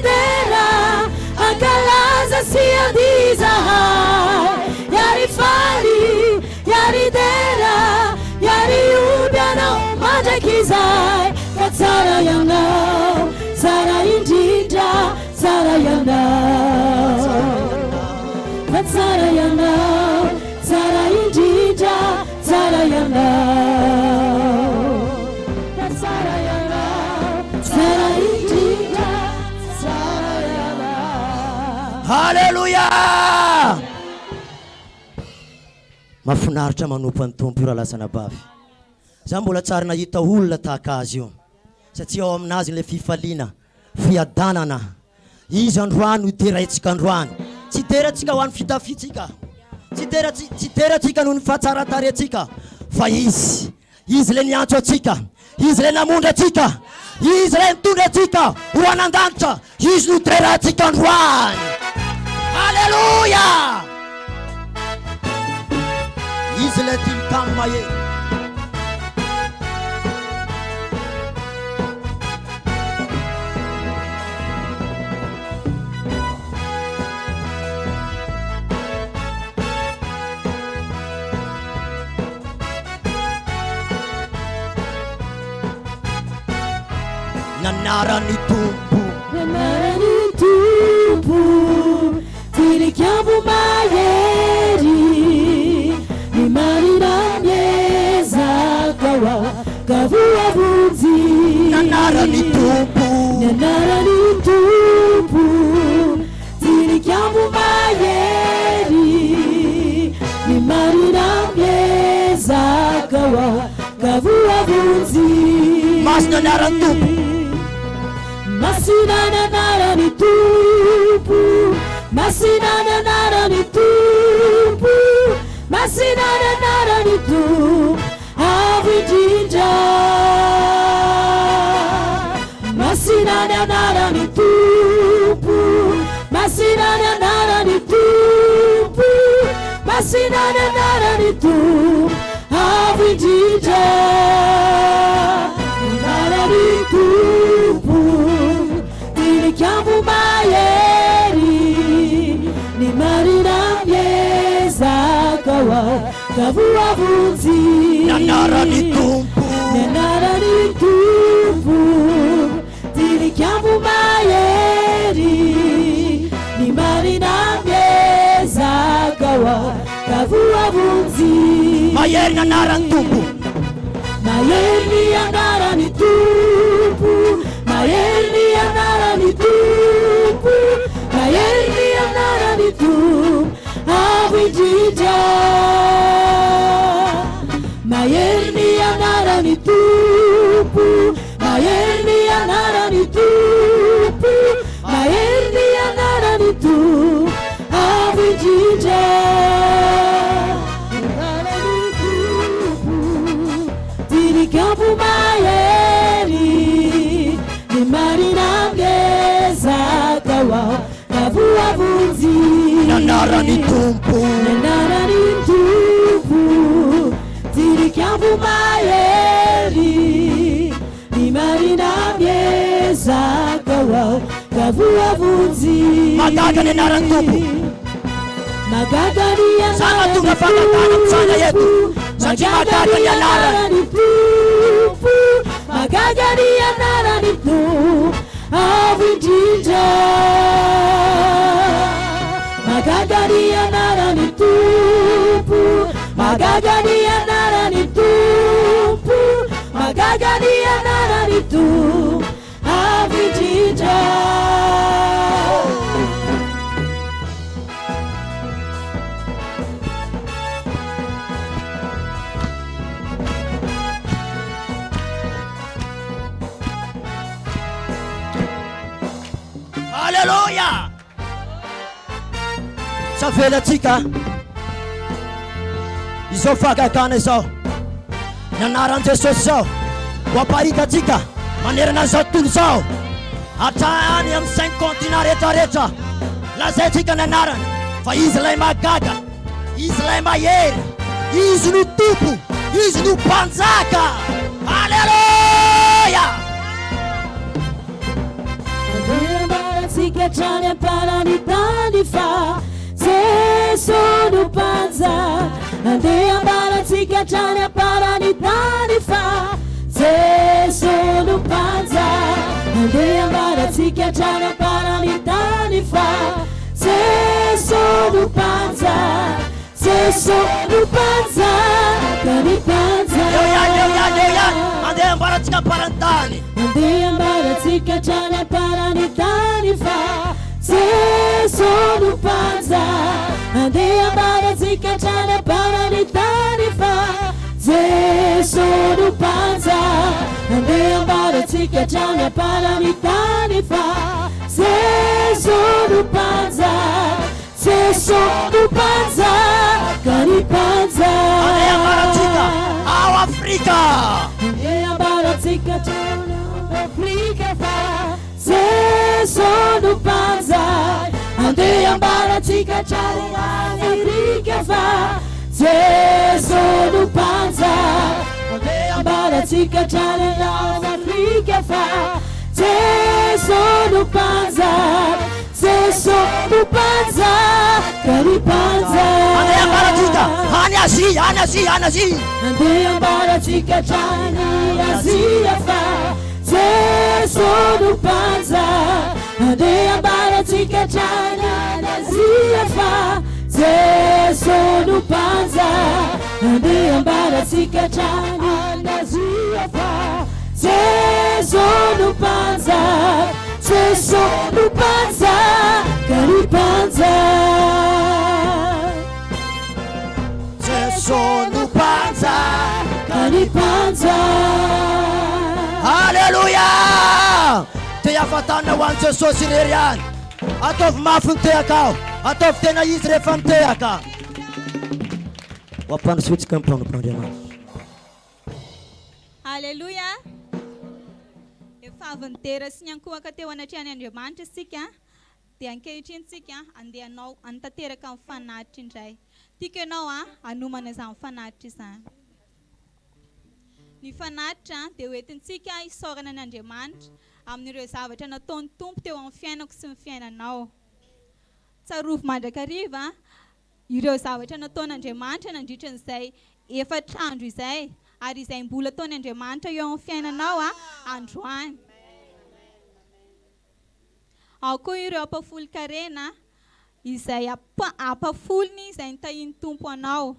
dera angalaza siadizahai yari fali yari dera yari ubianao majakizai katsara yanao tsara indrindra tsara yanao katsara yanao tsara indrindra tsara yanao katsara yanao tsara indrindra tsara yanao. Halleluja! Mahafinaritra manompa ny tompo io raha lasana bavy. Za mbola tsara nahita olona tahaka azy io satria ao aminazy le fifaliana fiadanana izy androany iteraitsika androany tsy teratsika ho an'ny fitafitsika tsy teratsika noho ny fahatsaratarentsika fa izy le niantso atsika izy le namondra atsika izy le mitondra atsika ho anandanitra izy no teratsika androany. Halleluja! izy le timtamy mahery nanarany tompo tilikambo mahery ni marina mieza kawa kavuavunzi nanarany tompo tilikambo mahery ni marina mieza kawa kavuavunzi masina nanarany tompo Masinana narani tupu, masinana narani tupu, masinana narani tupu, avidinja. Masinana narani tupu, masinana narani tupu, masinana narani tupu, avidinja. Narani tupu. Kambu mayeri ni marina mieza kawa kavuavunzi nanarany tompo tili kambu mayeri ni marina mieza kawa kavuavunzi mayeri nanarany tompo mayeri nanarany tompo mayeri anarany tupu, mayeri anarany tupu, avidinja. Mayeri anarany tupu, mayeri anarany tupu, mayeri anarany tupu, avidinja. Anarany tupu, tilikambo mayeri. Marina ngeza kawa kavuavunzi nanarany tompo tilikambo mayeri ni marina ngeza kawa kavuavunzi magaga ni nanarany tompo magaga ni sana tunga fatatana msana yetu sachi magaga ni nanarany tupu magaga ni nanarany tupu avidinja magaga ni nanarany tupu magaga ni nanarany tupu magaga ni nanarany tupu avidinja. Halleluja! Savelatsika izao fagagana izao nanaran Jesosy zao hoaparitatsika manerana zao tontolo zao hatrany amin'ny 5 continent rehetrarehetra lazaitsika nanarany fa izy lay magaga izy lay mahery izy no tompo izy no mpanjaka. Halleluja! ambaratsika trany amparany tany fa Jesu no panza andeha ambaratsika trany amparany tany fa Jesu no panza andeha ambaratsika trany amparany tany fa Jesu no panza Jesu no panza kani panza andeha ambaratsika amparany tany andeha ambaratsika trany amparany tany fa Jesu no panza andeha ambaratsika trany amparany tany fa Jesu no panza andeha ambaratsika trany amparany tany fa Jesu no panza Jesu no panza kani panza andeha ambaratsika ao Afrika andeha ambaratsika trany Afrika fa Jesu no panza andeha ambaratsika trany Afrika fa Jesu no panza andeha ambaratsika trany Afrika fa Jesu no panza Jesu no panza kani panza andeha ambaratsika any Azia andeha ambaratsika trany Azia fa Jesu no panza andeha ambaratsika trany Azia fa Jesu no panza andeha ambaratsika trany Azia fa Jesu no panza Jesu no panza kani panza Jesu no panza kani panza Hallelujah! Te afatana ho an'i Jesosy irery ihany. Ataovy mafy ny tehaka ao. Ataovy tena izy rehefa mitehaka. Ho ampandrosotsika amin'ny mpanompon'Andriamanitra. Halleluja. Efa avy nitera sy niankohaka teo anatrehany Andriamanitra isika dia ankehitriny tsika andehanao antanteraka amin'ny fanatitra indray. Tiako ianao hanomana izany fanatitra izany. Ny fanatitra dia hoentintsika isaorana an'Andriamanitra amin'ireo zavatra nataony Tompo teo amin'ny fiainako sy ny fiainanao. Tsarovy mandrakariva ireo zavatra nataon'Andriamanitra nandritran'izay efatr'andro izay ary izay mbola ataon'Andriamanitra eo amin'ny fiainanao androany. Ao koa ireo ampafolon-karena izay ampafolony izay nitahiny Tompo anao.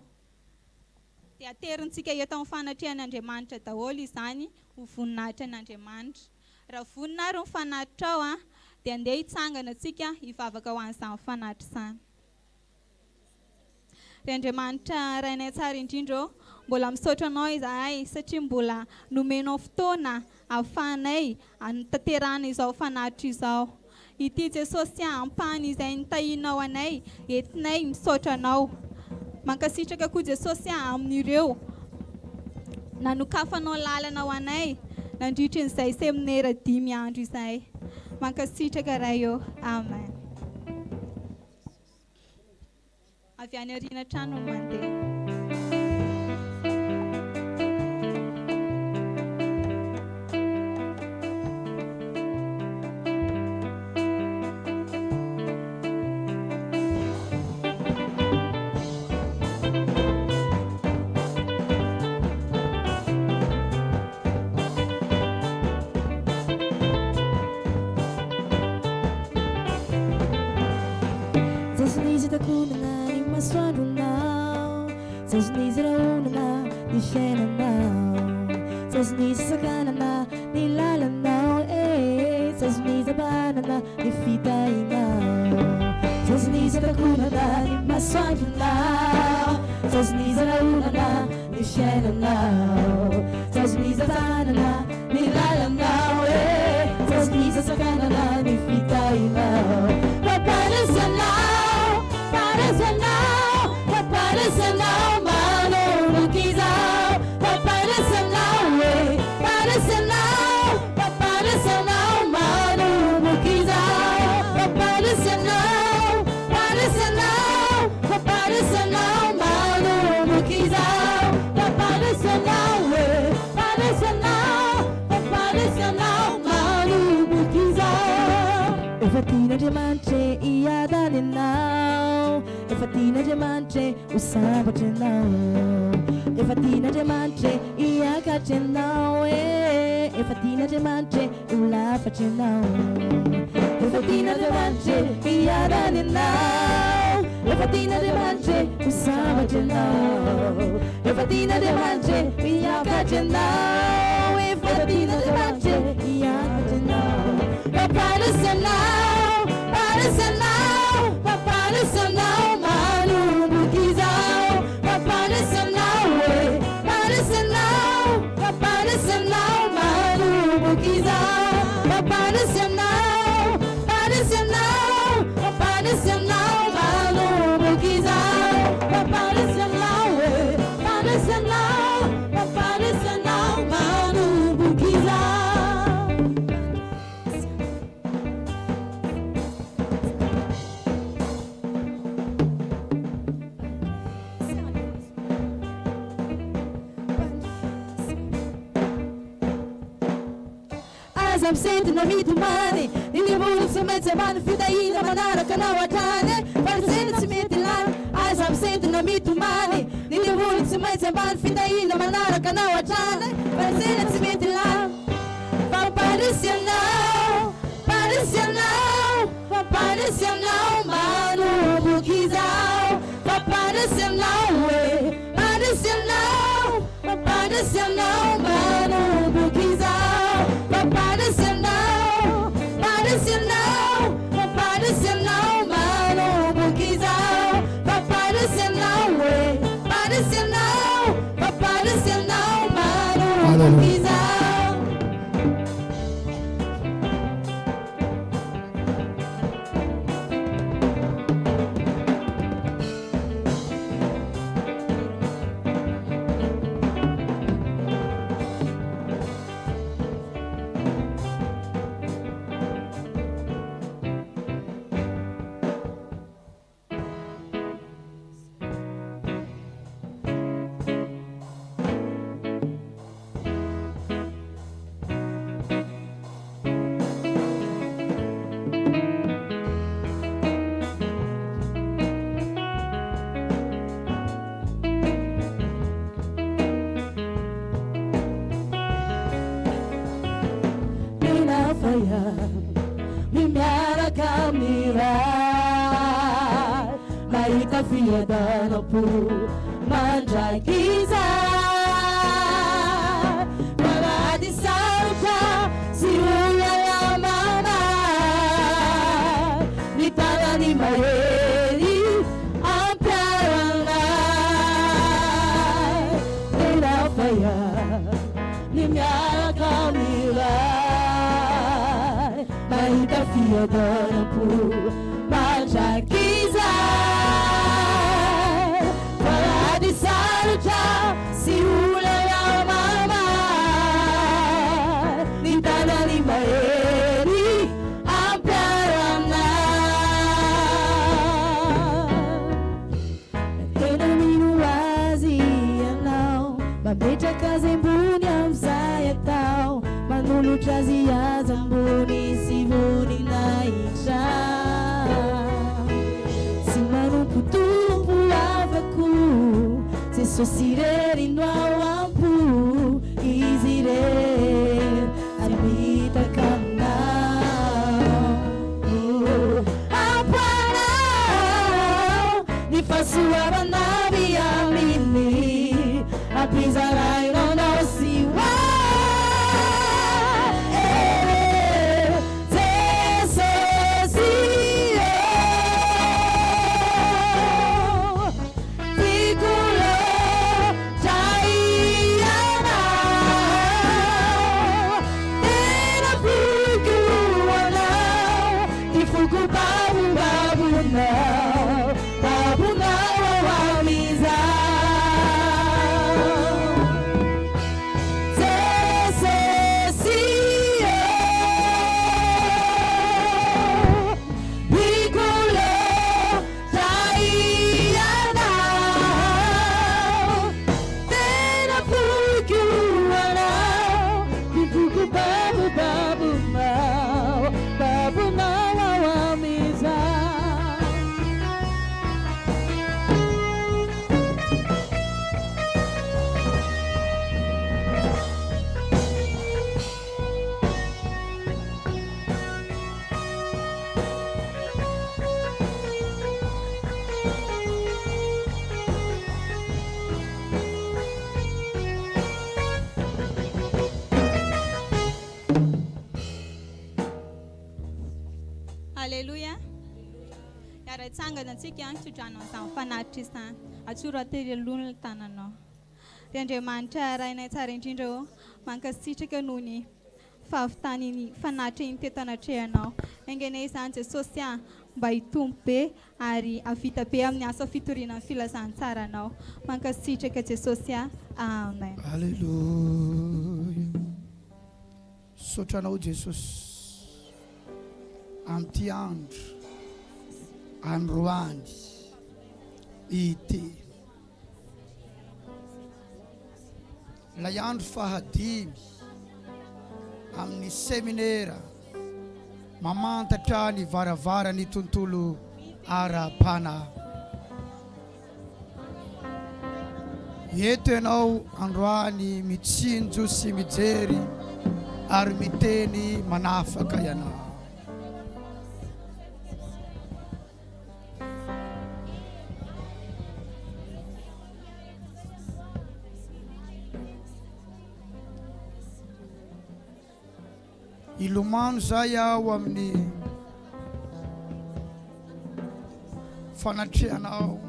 Dia aterintsika eto amin'ny fanatrehan'Andriamanitra daholo izany ho voninahitra an'Andriamanitra. Raha voninahitra ny fanatitra ao dia andeha hitsangana antsika hivavaka ho an'izany fanatitra izany. Ry Andriamanitra rainay tsara indrindra mbola misaotra anao izahay satria mbola nomenao fotoana ahafahanay antanterana izao fanatitra izao. Ity Jesosy ampahany izay nitahinao anay entinay misaotra anao. Mankasitraka koa Jesosy amin'ireo nanokafanao lalana ho anay nandritran'izay Seminera 5 andro izay. Mankasitraka raha eo. Amen. Avy any aoriana trano no mandeha. Efatina diamante iada nenau. Efatina diamante usaba tenau. Efatina diamante iaka tenau. Efatina diamante ulafa tenau. Efatina diamante iada nenau. Efatina diamante usaba tenau. Efatina diamante iaka tenau. Efatina diamante iaka tenau. Papalusanau, papalusanau, papalusanau, manu bukizau. Papalusanau, papalusanau, papalusanau, manu bukizau. Papalusanau, papalusanau, papalusanau, manu bukizau. Papalusanau, papalusanau, papalusanau, manu bukizau. As I'm sitting na mitumani, nilibulog sa medsa man fiday na manara kanawatane. Pansin at simitilan. As I'm sitting na mitumani, nilibulog sa medsa man fiday na manara kanawatane. Pansin at simitilan. Papalusanau, papalusanau, papalusanau, manu bukizau. Papalusanau, papalusanau, papalusanau, manu bukizau. Papalusanau, papalusanau, papalusanau, manu bukizau. Papalusanau, papalusanau, papalusanau, manu bukizau. Mimiara kamirai, maita fia dano pu manjai kiza. Paradi sauja siula la mama, nitala ni maeri ampiaranai. Nina faya, mimiara kamirai, maita fia dano pu manjai kiza. Paradi sauja siula la mama, nitala ni maeri ampiaranai. Tena minuazi anau, mabeja kazembuni amzayatau, manulu trazia zambuni si VONINAHITRA. Si manu putumpu avaku, se sosireri no ampu, izire arbita kanau. Apanau, ni fasuara nabi amini, apizarai no no siwa. Haleluya. Yaraitsangana antsika antsojano izany fanatitra izany. Atsoro atelelony ny tananao. Ry Andriamanitra rainay tsara indrindra mankasitraka noho ny fahavitany fanatitra iny teto anatrehanao. Engenay izany Jesosy mba hitombo be ary avita be amin'ny asa fitoriana ny filazantsaranao. Mankasitraka Jesosy. Amen. Haleluya. Sotranao Jesosy. Amty andro androany ity lay andro fahadimy amin'ny Seminera Mamantatra ny varavaran'ny tontolo ara-panahy. Eto ianao androany mitsinjo sy mijery ary miteny manafaka ianao. Ilomano zay aho amin'ny fanatrehanao.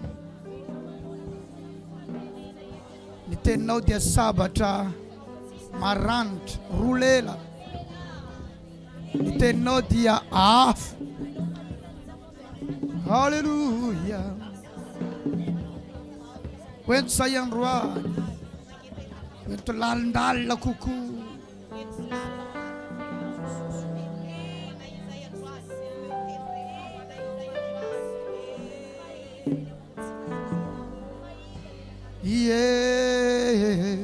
Ny teninao dia sabatra maranitra roa lela. Ny teninao dia afo. Haleluya. Wento zay androany. Wento lalindalina kokoa. Yeah,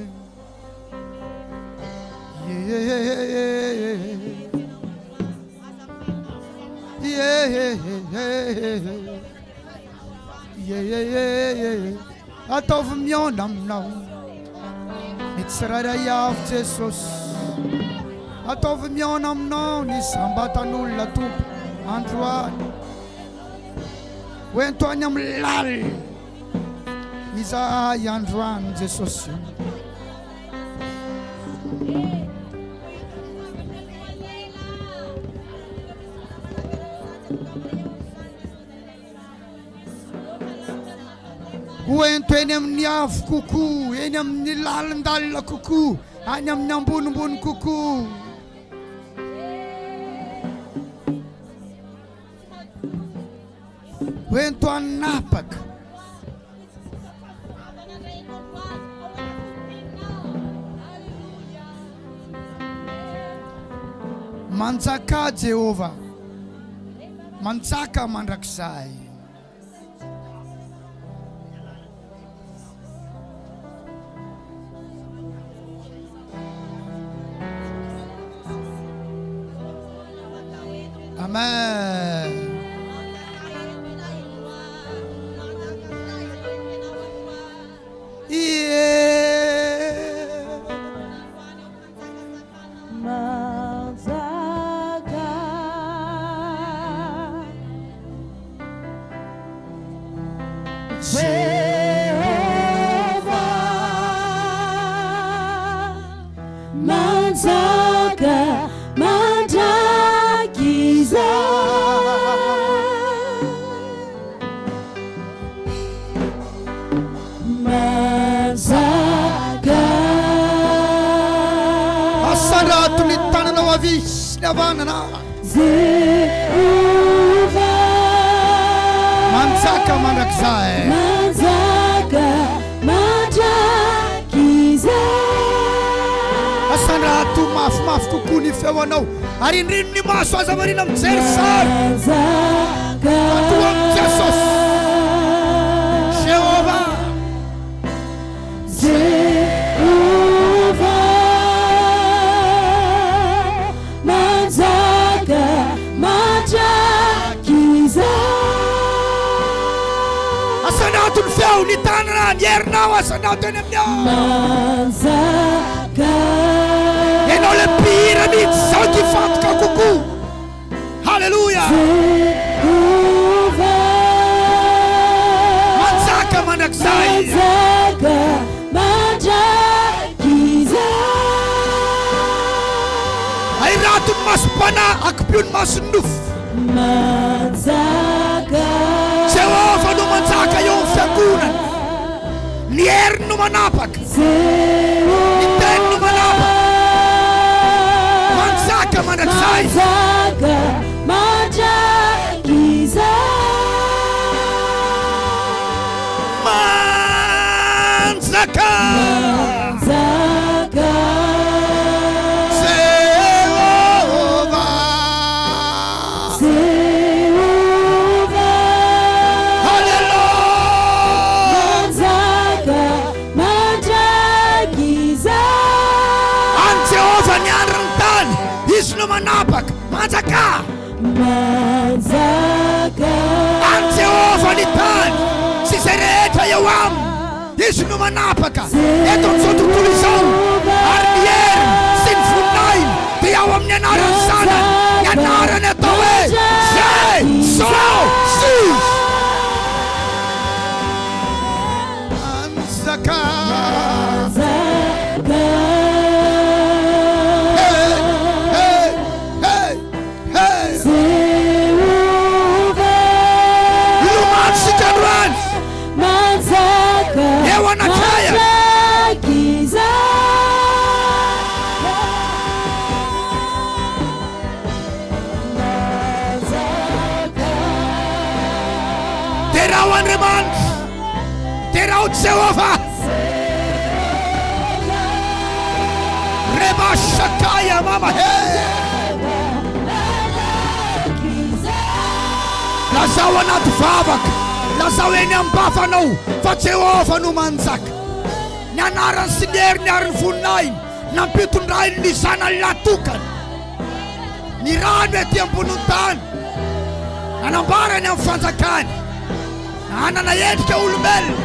ataovy miona aminao ny tsirairay avy Jesosy. Ataovy miona aminao ny sambatan'olona tompo androany. Hoento any amin'ny lalina izahay androany Jesosy. Hoento eny amin'ny avo kokoa, eny amin'ny lalindalina kokoa, any amin'ny ambonimbony kokoa. Hoento anapaka. Manjaka Jehova, manjaka mandrakizay. Amen. Manzaka mandrakizay. Manzaka mandrakizay. Asandrato mafimafy kokoa ny feonao ary indrino ny maso aza marina mijery sary. Manzaka atoa amin'ny Jesosy Jehova. Asanatony feo ny tanana ny herinao asanao teny aminao. Manzaka. Ianao le pira mihitsy zao ty fantoka kokoa. Haleluya. Manzaka mandrakizay. Manzaka mandrakizay. Ay ratony masom-pana akipio ny masonofo. Jehovah no manjaka eo amin'ny fiangonana. Ny heriny no manapaka, ny teny no manapaka. Manjaka mandrakizay. Manjaka manapaka manjaka an Jehovah ny tany sy izay rehetra eo aminy izy no manapaka eto amin'izao tontolo izao ary ny hery sy ny voninahiny dia ao amin'ny anarany zanany ny anarany atao hoe Jésus. Manjaka Terao Jehovah Reba Shakaya Mama lazao anaty vavaka, lazao eny ambavanao fa Jehovah no manjaka. Ny anarany sy ny heriny ary ny voninahiny nampitondrainy ny zanany latokany. Ny rano ety ambonin'ny tany nanambarany amin'ny fanjakany. Anana endrika olombelona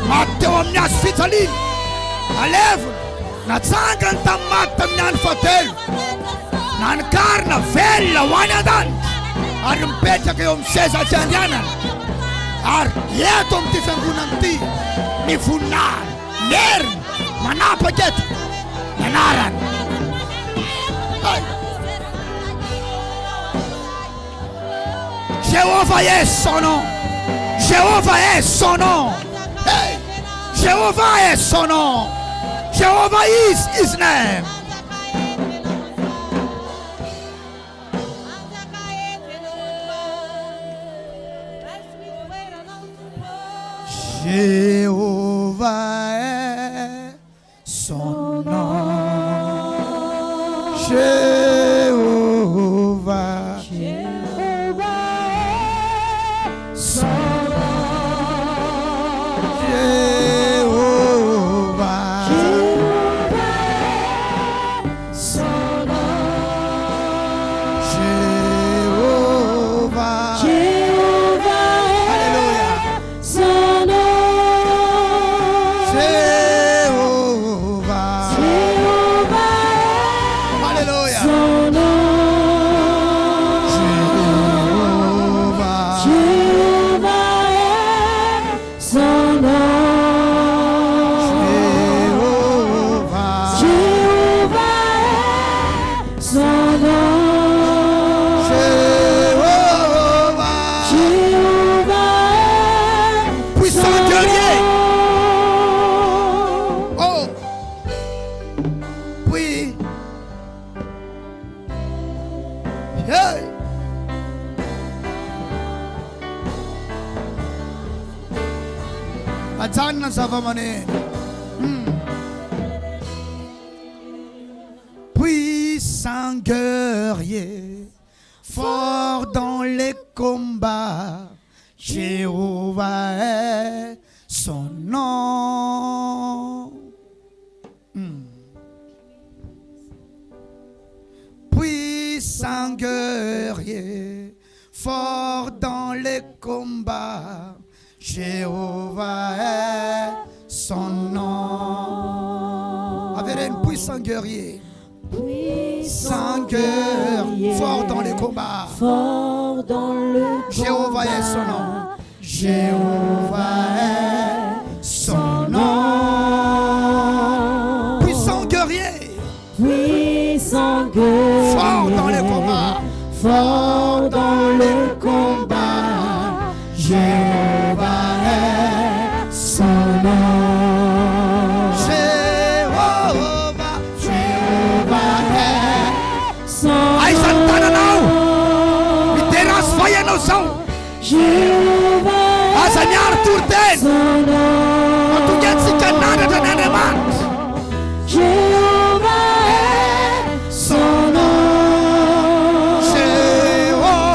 maty teo amin'ny hazo fijaliana, alevona natsangany tamin'ny maty tamin'ny andro fahatelo, nanikarina velona ho any an-danitra ary mipetraka eo amin'ny seza fiandrianana. Ary eto amin'ity fiangonana ity ny voninahiny, ny heriny manapaka eto ny anarany. Jéhovah est son nom. Jéhovah est son nom. Hey. Jéhovah est son nom. Jehovah is his name. Jéhovah est son nom. Jéhovah. Ajana zavamaneno. Puissant guerrier, fort dans les combats, Jéhovah est son nom. Puissant guerrier, fort dans les combats, Jéhovah est son nom. Avec un puissant guerrier, fort dans les combats, Jéhovah est son nom. Jéhovah est son nom. Puissant guerrier, fort dans les combats, Jéhovah est son nom. Jéhovah, Jéhovah est son nom. Ay santana now. Miteras faya no sao. Jéhovah Asanyar turten. son nom. Matuget si kanada dan eneman. Jéhovah est son nom. Jéhovah.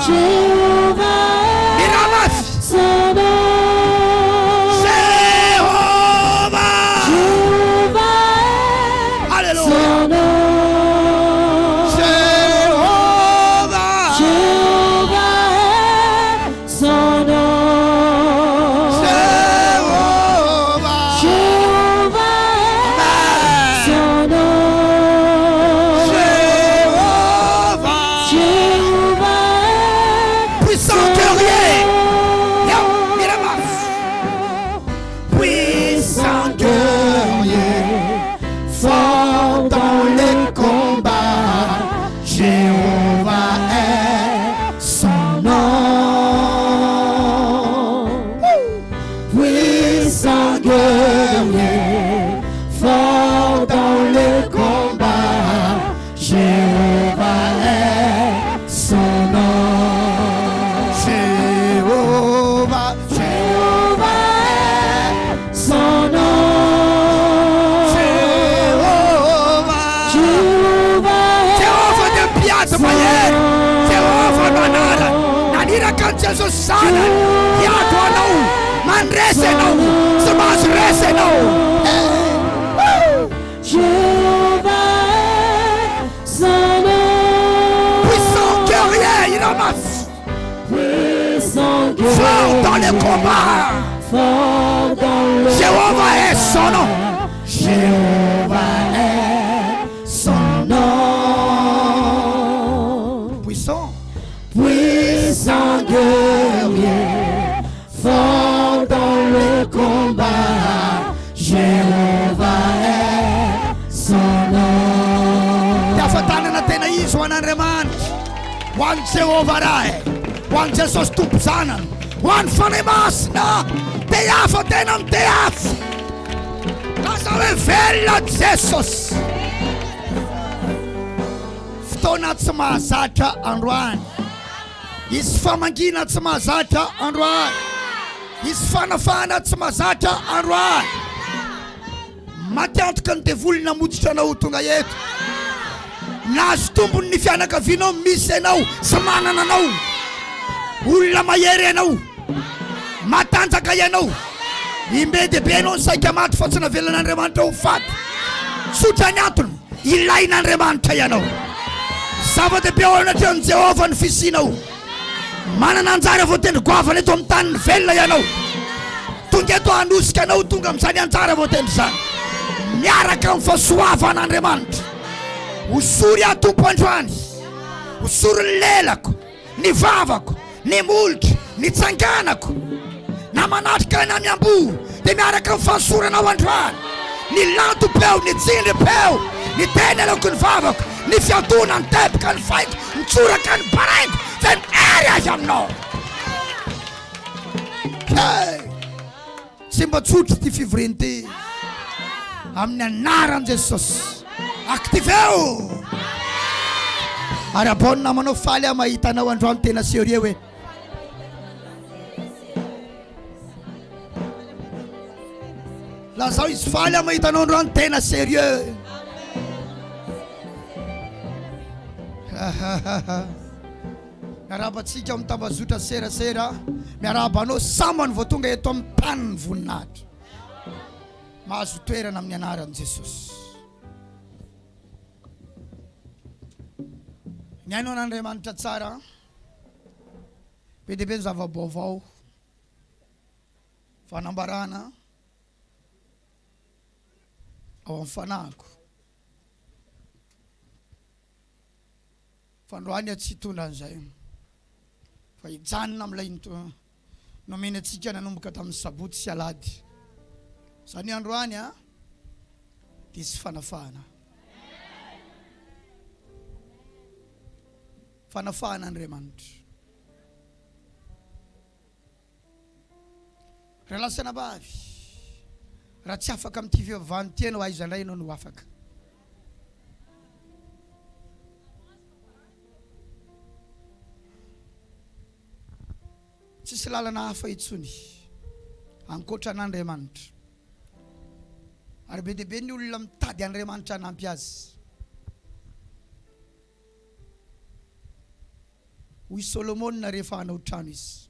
Jéhovah est Miramas. son nom. Jéhovah. Jéhovah est Alléluia. son nom. Jéhovah. Jéhovah est son nom. Jéhovah. Jéhovah est son nom. Jéhovah. Jéhovah est Puissant guerrier. Yo, Miramas. Puissant guerrier. Fort dans les combats. Jéhovah est son nom. puissant guerrier, fort dans le combat. Jéhovah est son nom. Jéhovah. Jéhovah est son nom. Jéhovah. Jéhovah est Jehovah de piazza Mayer. Jehovah Manara. Nanira kan Jesus sana. Ya tuanau. Man rese no. Semas rese no. Jéhovah est son nom. Puissant guerrier, il ramasse. Puissant Fort dans guerrier, le combat. fort dans le Jéhovah est son nom. Jéhovah est son nom. Puissant. Puissant guerrier, fort dans le combat. Jéhovah est son nom. Tafatana na tena iso anandriamanitra. Wan Jehovah ray. Wan Jesus tompon-janany. Wan fanay masina. Te hafa tena amin'ny te hafa. Laza hoe velona Jesus. Fotoana tsy mahazatra androany. Isy famangina tsy mahazatra androany. Isy fanafana tsy mahazatra androany. Matiantoka ny devoly namotsitra anao tonga eto. Nazo tombony ny fianakavianao misy anao sy manana anao. Olona mahery anao. Matanjaka ianao. Imbe dehibe anao ny saika maty fa tsy navelan'Andriamanitra ho faty. Sotra ny antony ilain'Andriamanitra ianao. Zava-dehibe ao anatin'ny Jehovah ny fisinao. Manana anjara voatendry goavana eto amin'ny tany ny velona ianao. Tonga eto hanosika anao tonga amin'izany anjara voatendry izany. Miaraka amin'ny fahasoavan'Andriamanitra. Osory aho tompo androany. Osory ny lelako, ny vavako, ny molotra, ny tsanganako. Na manatrika na miambo dia miaraka amin'ny fahasoranao androany. Ny lanto-peo, ny tsindry-peo, ny tenelako, ny vavako, ny fiadona, ny tepika, ny faiko, ny tsoraka, ny baraiko. Izay miery azy aminao. Tsy mba tsotra ty fivoriany ty. Amin'ny anaran'i Jesosy. Aktiveo. Ary abao namanao faly aho mahita anao androany tena sérieux hoe. Lazao izy faly aho mahita anao androany tena sérieux. Miarabantsika amin'ny tambazotra serasera. Miarabanao sambany vao tonga eto amin'ny tany ny voninahitra. Mahazo toerana amin'ny anaran'i Jesosy. Ny hainao n'Andriamanitra tsara. Be dia be ny zava-baovao. Fanambarana ao amin'ny fanahiko. Fandroany tsy hitondra an'izay. Fa hijanona amin'ilay nomena antsika nanomboka tamin'ny sabotsy sy alady. Izany androany dia sy fanafahana. Fanafahan'Andriamanitra. Relasana bavy. Raha tsy afaka amin'ity fivavahany ty anao aiza indray ianao no afaka. Tsisy lalana hafa intsony ankoatra an'Andriamanitra. Ary be dia be ny olona mitady Andriamanitra hanampy azy. Hoy Solomona rehefa hanao trano izy,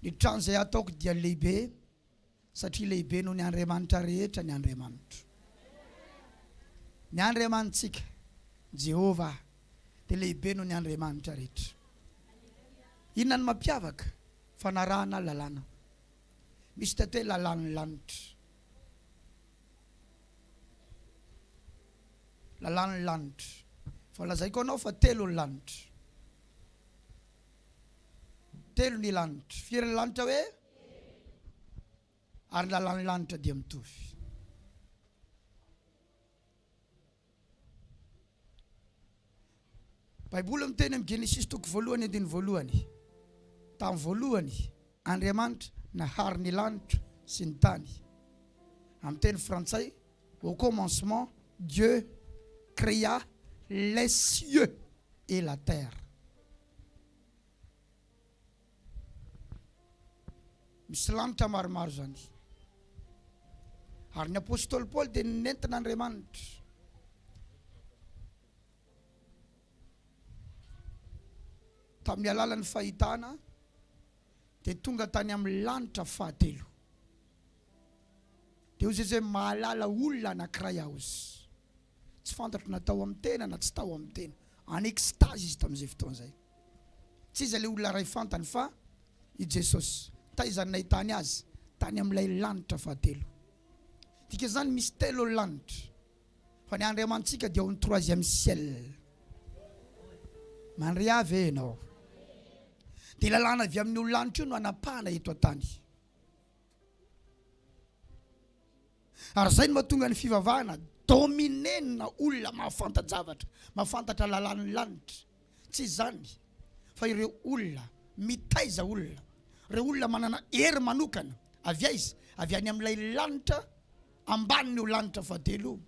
ny trano izay ataoko dia lehibe satria lehibe noho ny Andriamanitra rehetra ny Andriamanitra. Ny Andriamanitsika Jehova dia lehibe noho ny Andriamanitra rehetra. Inona ny mampiavaka? Fanarahana lalàna. Misy tato hoe lalàn'ny lanitra. Lalàn'ny lanitra. Fa lazaiko anao fa telo ny lanitra. Telo ny lanitra. Firy ny lanitra hoe? Ary lalàn'ny lanitra dia mitovy. Baiboly miteny amin'ny Genesis toko voalohany andiny voalohany. Tamin'ny voalohany Andriamanitra nahary ny lanitra sy ny tany. Amin'ny teny frantsay, au commencement Dieu créa les cieux et la terre. Misy lanitra maromaro zany. Ary ny apôstôly Paul dia nentin'Andriamanitra tamin'ny alalan'ny fahitana dia tonga tany amin'ny lanitra fahatelo. Dia hoy izay mahalala olona anankiray aho izy. Tsy fantatro na tao amin'ny tena na tsy tao amin'ny tena. En extase izy tamin'izay fotoana izay. Tsy izy ilay olona ray fantany fa i Jesosy. Taizany nahitany azy tany amin'ilay lanitra fahatelo. Dika zany misy telo lanitra. Fa ny Andriamantsika dia ao amin'ny troisième ciel. Mandry avy enao. Dia lalàna avy amin'ny lanitra io no anapahana eto an-tany. Ary zay no mahatonga ny fivavahana dominena olona mahafanta-javatra, mahafantatra lalàn'ny lanitra. Tsy zany fa ireo olona mitaiza olona, ireo olona manana hery manokana avy aiza? Avy any amin'ilay lanitra ambany io lanitra fahatelo.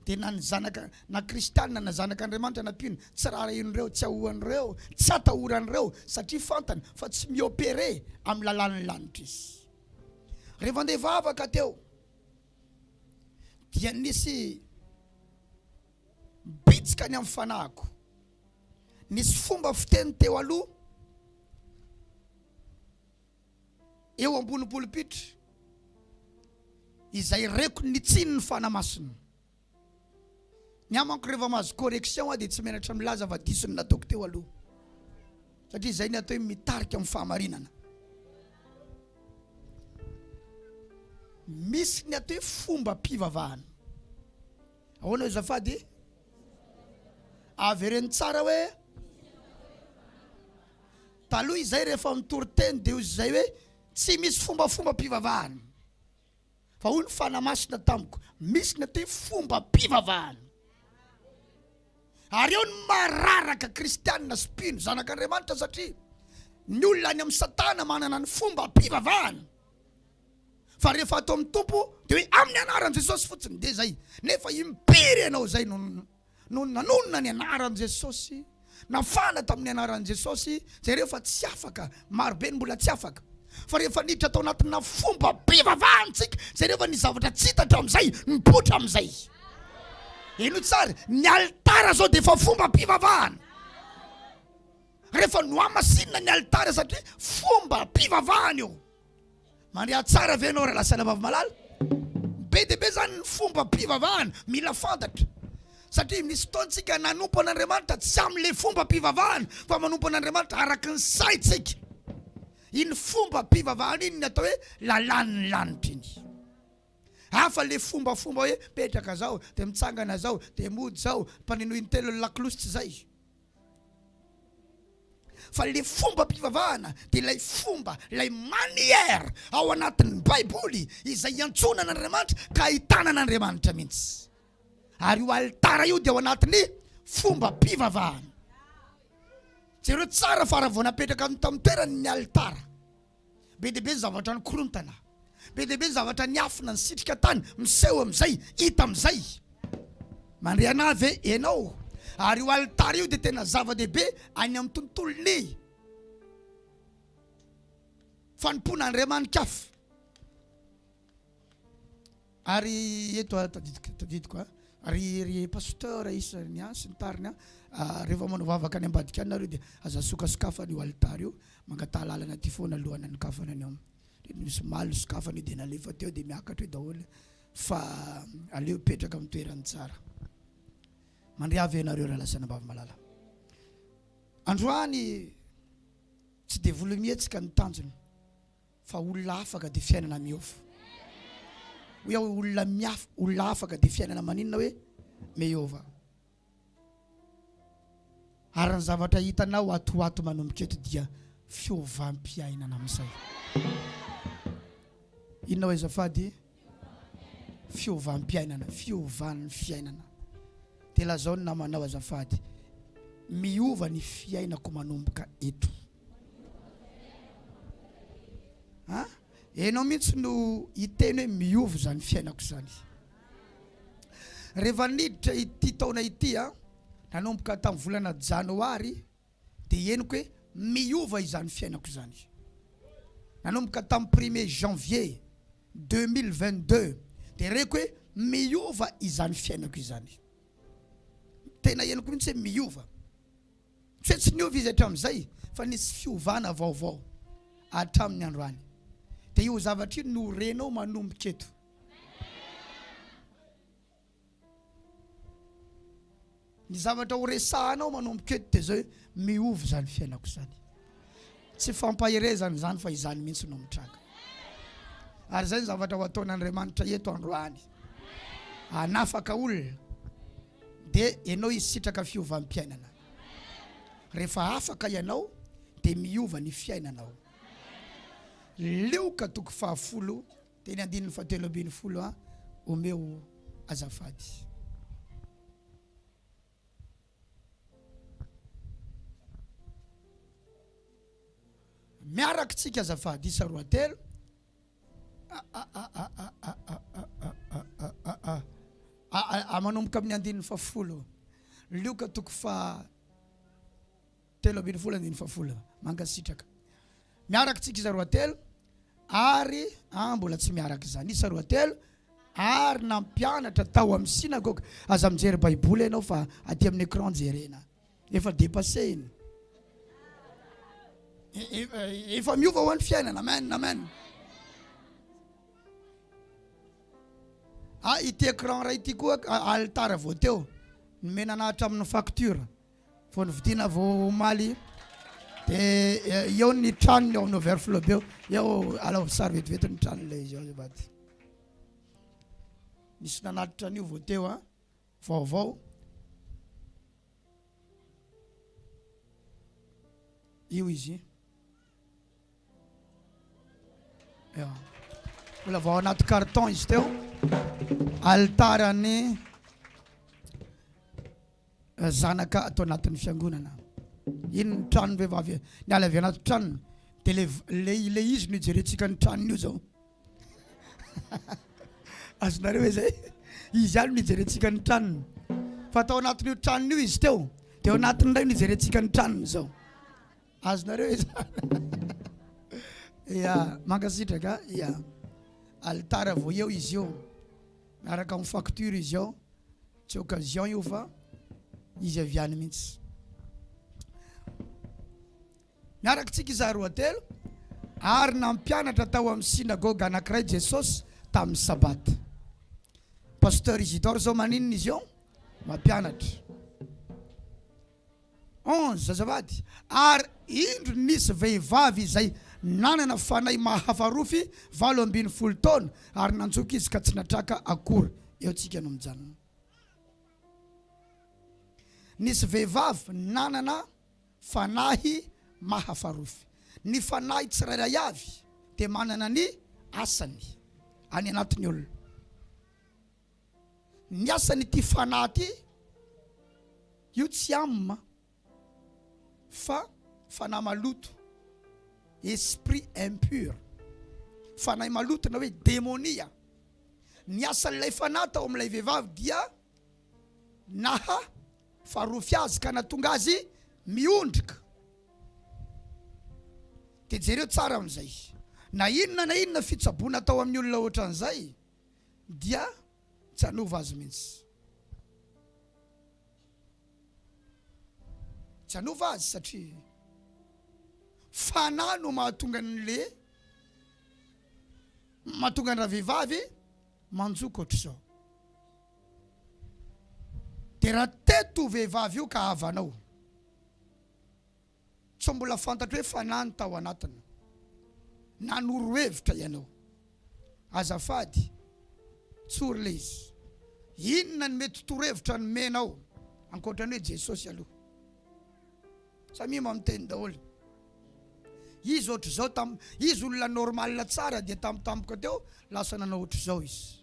Dia na ny zanaka na kristianina na zanak'Andriamanitra nampino tsy raharin'ireo, tsy ahoan'ireo, tsy atahoran'ireo satria fantany fa tsy miopere amin'ny lalàn'ny lanitra izy. Rehefa andeha vavaka teo dia nisy bitsika ny amin'ny fanahiko. Nisy fomba fiteny teo aloha eo ambony pulpitra izay reko nitsiny ny fanamasina. Ny amako rehefa mahazo correction dia tsy menatra milaza fa disony nataoko teo aloha. Satria izay ny atao mitarika amin'ny fahamarinana. Misy ny atao fomba mpivavahana. Ahoana zafady? Avereny tsara hoe taloha izay rehefa mitory-teny dia izay hoe tsy misy fomba mpivavahana. Fa hoy ny fanamasina tamiko, misy ny atao fomba mpivavahana. Ary eo ny mararaka kristianina spino zanak'Andriamanitra satria ny olona any amin'ny satana manana ny fomba mpivavahana. Fa rehefa atao amin'ny tompo dia hoe amin'ny anaran'i Jesosy fotsiny dia zay. Nefa impiry ianao zay no nanonona ny anaran'i Jesosy, nafana tamin'ny anaran'i Jesosy, zay rehefa tsy afaka, marobe ny mbola tsy afaka. Fa rehefa niditra tao anatina fomba mpivavahantsika, zay rehefa ny zavatra tsy hitatra amin'izay mipotra amin'izay. Ino tsara, ny altara zao dia efa fomba mpivavahana. Rehefa noamasinina ny altara satria fomba mpivavahana io. Mandria tsara ve anao raha lasana vavy malala? Be dia be zany ny fomba mpivavahana mila fantatra. Satria misy fotoantsika nanompo an'Andriamanitra tsy amin'ilay fomba mpivavahana fa manompo an'Andriamanitra araka ny saitsika. Iny fomba mpivavahana iny ny atao hoe lalàn'ny lanitra iny. Hafa le fomba hoe petraka zao, dia mitsangana zao, dia mody zao, mpaninoiny telo laklosy tsy zay. Fa le fomba mpivavahana dia ilay fomba, ilay manière ao anatin'ny Baiboly izay iantsona an'Andriamanitra ka ahitana an'Andriamanitra mihitsy. Ary io altara io dia ao anatin'ny fomba mpivavahana. Jereo tsara fa raha vao napetraka tamin'ny toerany ny altara be deabe ny zavatra ny korontana, be deabe ny zavatra ny afina ny sitrika tany miseho am'izay, hita am'izay. Mandre anahy ve enao, ary io altara io dia tena zava-dehibe any amin'ny tontolony fanompoana Andriamanikafy. Ary eto tadidiko ry pasteur isany sy ny tariny rehefa manao vavaka any ambadika any nareo dia aza sokasokafana io altara io, mangatà lalana ty foana alohana ny kafana any misy malo sokafana io dia nalefa teo dia miakatra io daholo fa aleo petraka amin'ny toerany tsara. Mandre avy ianareo raha lasana bavy malala. Androany tsy dia volo mihetsika ny tanjony fa olona afaka dia fiainana miofo. Hoe olona afaka dia fiainana maninona hoe mehova. Ary ny zavatra hitanao atoato manomboka eto dia fiovam-piainana amin'izay. Inona hoe azafady? Fiovam-piainana, fiovan'ny fiainana. Tela zao ny namanao azafady. Miova ny fiainako manomboka eto. Enao mihitsy no hiteny hoe miova zany fiainako zany. Rehefa niditra ity taona ity nanomboka tamin'ny volana janoary dia henoko hoe miova izany fiainako zany. Nanomboka tamin'ny 1er janvier 2022 dia reko hoe miova izany fiainako izany. Tena henoko mihitsy hoe miova. Tsy niova izy hatramin'izay fa nisy fiovana vaovao hatramin'ny androany. Dia io zavatra io no renao manomboka eto. Ny zavatra ho resahanao manomboka eto dia zao miova zany fiainako zany. Tsy fampahirezana zany fa izany mihitsy no mitranga. Ary zay ny zavatra ho ataon'Andriamanitra eto androany. Hanafaka olona dia ianao hisitraka fiovanim-piainana. Rehefa afaka ianao dia miova ny fiainanao. Leoka toko 10 teny 7:70 omeo azafady. Miaraka tsika azafady isa 2 manomboka amin'ny 10:10 leoka toko 7:70 mangasitraka. Miaraka tsika isa 2 ary mbola tsy miaraka izany isa 2 ary nampianatra tao amin'ny sinagoga. Aza mijery baiboly ianao fa aty amin'ny écran jerena efa dépassé iny. Efa miova ho an'ny fiainana. Amen, amen. Ity écran raha ity koa altara vao teo nomenana hatramin'ny facture vao nividiana vao omaly dia eo ny tranony ao amin'ny overflow be eo ala sary vetivety ny tranony izy ao zay. Nisy nanatitra an'io vao teo vaovao. Io izy mbola vao anaty carton izy teo. Altarany zanaka atao anatin'ny fiangonana. Iny ny trano vehivavy niala avy anaty tranony dia le izy no hijerentsika ny tranony io zao. Azonareo hoe zay izy ihany no hijerentsika ny tranony fa tao anatin'io tranony io izy teo dia ao anatin'ny iray no hijerentsika ny tranony zao. Azonareo hoe zay mangasitraka altara vao eo izy io miaraka amin'ny facture izy ao. Tsy occasion io fa izy aviany mihitsy. Miaraka tsika isa 2 ary nampianatra tao amin'ny sinagoga anankiray Jesosy tamin'ny sabata. Pasteur Isidore zao maninona izy io mampianatra 11 azafady. Ary indro nisy vehivavy izay nanana fanahy mahafarofy 80 taona ary nanjoka izy ka tsy natraka akory. Eo tsika no mijanona. Nisy vehivavy nanana fanahy mahafarofy. Ny fanahy tsirairay avy dia manana ny asany any anatin'ny olona. Ny asany ity fanahy ity io tsy amma fa fanahy maloto, esprit impur. fanahy malotona hoe demonia. Ny asan'ilay fanahy tao amin'ilay vehivavy dia farofy azy ka natonga azy miondrika. Dia jereo tsara amin'izay. Na inona fitsaboana tao amin'ny olona ohatran'izay dia tsy hanova azy mihitsy. Tsy hanova azy satria fanahy no mahatonga ny vehivavy manjoka ohatr'izao. Dia raha teto vehivavy io ka havanao, tsy mbola fantatro hoe fanahy ny tao anatiny, nanoro-hevitra ianao, azafady tsory le izy. Inona ny mety toro-hevitra ny menao ankoatrany hoe Jesosy aloha? Samy mamiteny daholo. Izy ohatr'izao izy olona normal tsara dia tampoka teo lasa nanao ohatr'izao izy.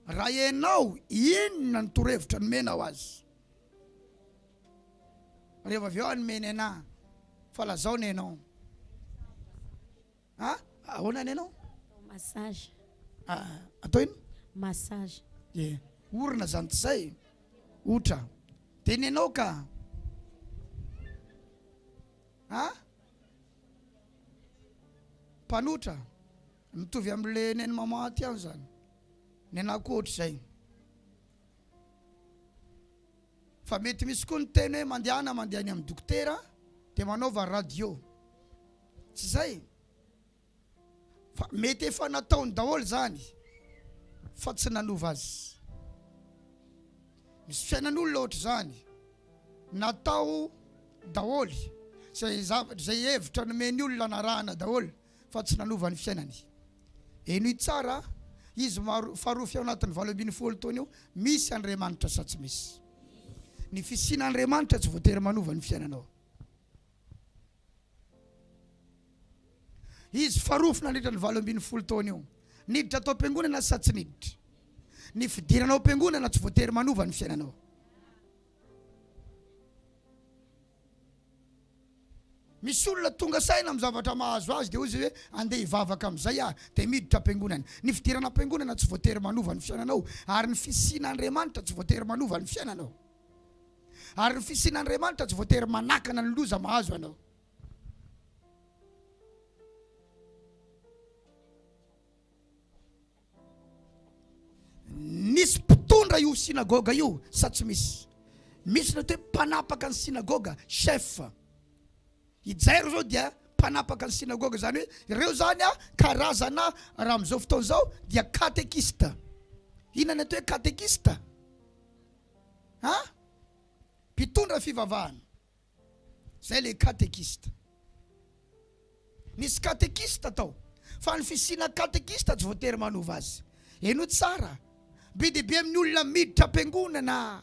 Raha ianao inona ny toro-hevitra ny menao azy? Rehefa avy eo anomeny anahy fa lazao ny ianao. Ahoana ny ianao? Massage. Atao ino? Massage. Orina zany tsy zay. Otra. Dia ny ianao ka mpanotra mitovy amin'le neny mamaty any zany. Ny anahy koa ohatr'izay. Fa mety misy koa ny teny hoe mandehany amin'ny dokotera dia manaova radio. Tsy zay. Fa mety efa nataony daholo zany fa tsy nanova azy. Misy fiainan'olona ohatr'izany natao daholo zay hevitra nomeny olona narahana daholo fa tsy nanova ny fiainany. Eno tsara izy faharofy ao anatin'ny 20 taona io, misy Andriamanitra sa tsy misy? Ny fisian'Andriamanitra tsy voatery manova ny fiainanao. Izy faharofy nandritra ny 20 taona io, niditra atao am-piangonana sa tsy niditra? Ny fidiranao am-piangonana tsy voatery manova ny fiainanao. Misy olona tonga saina amin'ny zavatra mahazo azy dia ozy hoe andeha hivavaka amin'izay dia miditra am-piangonana. Ny fidirana am-piangonana tsy voatery manova ny fiainanao, ary ny fisian'Andriamanitra tsy voatery manova ny fiainanao, ary ny fisian'Andriamanitra tsy voatery manakana ny loza mahazo anao. Nisy mpitondra io sinagoga io sa tsy misy? Misy natao hoe mpanapaka ny sinagoga, chef. Ijairo zao dia mpanapaka ny sinagoga, zany hoe ireo zany karazana raha amin'izao fotoana zao dia katekista. Inona natao hoe katekista? Mpitondra fivavahana. Zay le katekista. Nisy katekista tao, fa ny fisiana katekista tsy voatery manova azy. Eno tsara, be dia be amin'ny olona miditra am-piangonana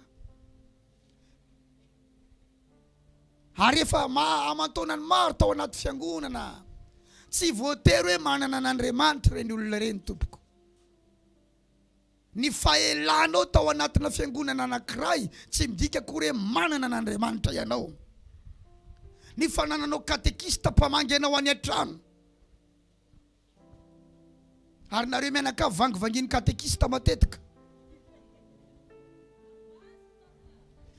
ary efa amantonany maro tao anaty fiangonana, tsy voatery hoe manana an'Andriamanitra reny olona reny tompoko. Ny fahelanao tao anatina fiangonana anankiray tsy midika kory hoe manana an'Andriamanitra ianao. Ny fanananao katekista mpamangy anao any an-trano, ary nareo mianaka vangivanginy katekista matetika,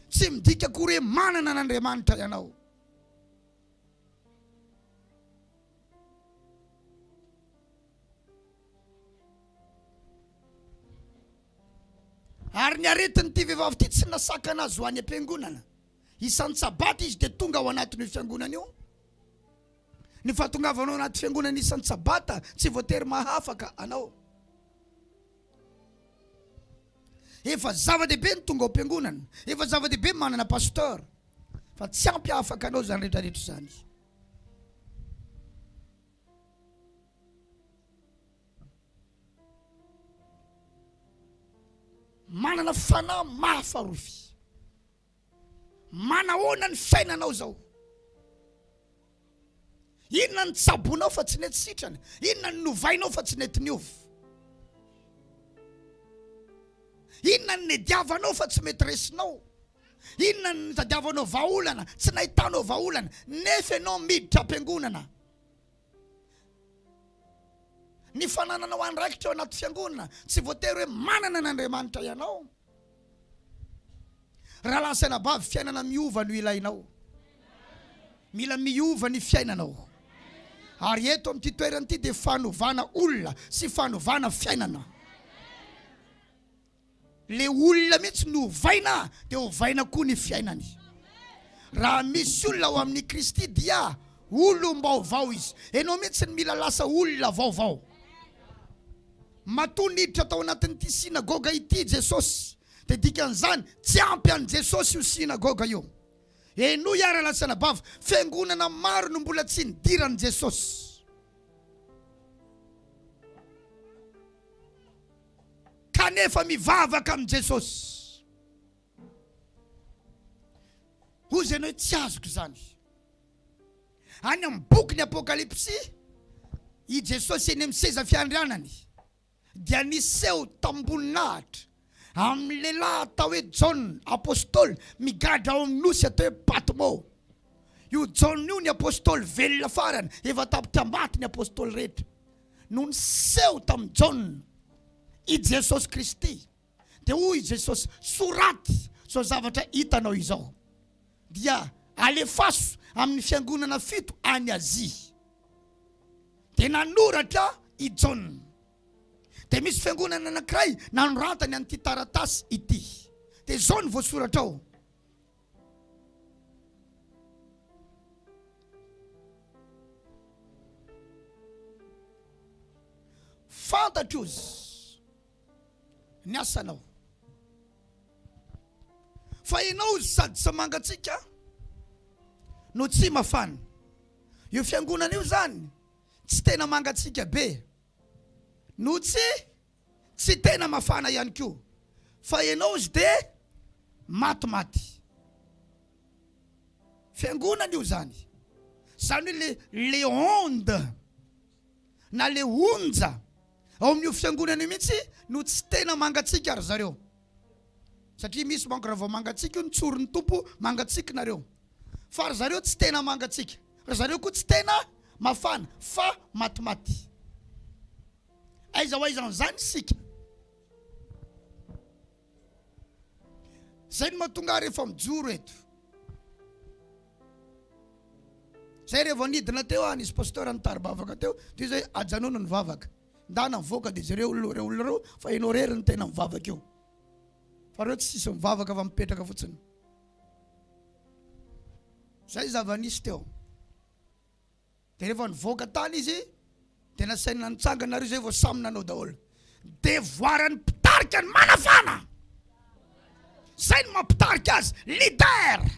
tsy midika kory hoe manana an'Andriamanitra ianao. Ary ny aretiny ty vehivavy ty tsy nasakana azy ho any am-piangonana. Isan'ny sabata izy dia tonga ao anatin'io fiangonana io. Ny fahatongavanao anaty fiangonana isan'ny sabata tsy voatery mahafaka anao. Efa zava-dehibe ny tonga ao am-piangonana, efa zava-dehibe manana pasteur, fa tsy ampy afaka anao zany rehetrarehetra zany. Manana fanahy mahafarofy. Manahoana ny fiainanao zao? Inona ny tsabonao fa tsy nety sitrana? Inona ny novainao fa tsy nety niovy? Inona ny nediavanao fa tsy mety resinao? Inona ny tadiavanao vahaolana tsy nahitanao vahaolana nefa ianao miditra am-piangonana? Ny fanananao andraikitra ao anaty fiangonana tsy voatery hoe manana n'Andriamanitra ianao. Raha lasaina bavy fiainana miova no ilainao. Mila miova ny fiainanao. Ary eto amin'ity toerana ity dia fanovana olona sy fanovana fiainana. Le olona mihitsy no ovaina dia ovaina koa ny fiainany. Raha misy olona ao amin'ny Kristy dia olom-baovao izy. Enao mihitsy ny mila lasa olona vaovao. Matoniditra tao anatin'ity sinagoga ity Jesosy. Dia dikan'izany tsy ampy an' Jesosy io sinagoga io. Eno iara lasana bavy fiangonana maro no mbola tsy nidiran' Jesosy. Kanefa mivavaka amin' Jesosy. Hozy ianao tsy azoko zany. Any amin'ny boky ny Apokalipsy, i Jesosy eny amin'ny seza fiandrianany dia niseho tamboninahitra amin'ny lehilahy atao hoe John apôstôly migadra ao amin'ny nosy atao hoe Patmo. Io John io ny apôstôly velona farany, efa tapitra maty ny apôstôly rehetra. No niseho tamin'ny John i Jesosy Kristy. Dia hoy Jesosy, soraty zao zavatra hitanao izao. Dia alefaso amin'ny fiangonana fito any Azia. Dia nanoratra i John. Dia misy fiangonana anankiray nanoratany an'ity taratasy ity. Dia zao ny voasoratra ao. Fantatro izy ny asanao. Fa ianao sady tsy mangatsika no tsy mafana. Io fiangonana io zany tsy tena mangatsika be. No tsy tena mafana ihany koa. Fa ianao izy de matimaty. Fiangonana io zany. Zany le onde na le onja ao amin'io fiangonana mihitsy no tsy tena mangatsika ary zareo. Satria misy manko raha vao mangatsika io nitsory ny tompo mangatsika nareo. Fa ry zareo tsy tena mangatsika. Ry zareo koa tsy tena mafana fa matimaty. Aiza zany sika. Zay ny mahatonga rehefa mijoro eto. Zay rehefa nidina teo nisy pasteur nitaribavaka teo, dia zay ajanono ny vavaka. Ndana mivoaka dia zareo olona reo fa ianao rery ny tena mivavaka io. Fa reo tsy sisy mivavaka fa mipetraka fotsiny. Zay zava-nisy teo. Dia rehefa nivoaka tany izy dia nasaina nitsanganareo zay vao samy nanao daholo. Devoirany mpitarika ny manafana. Zay ny mampitarika azy, leader.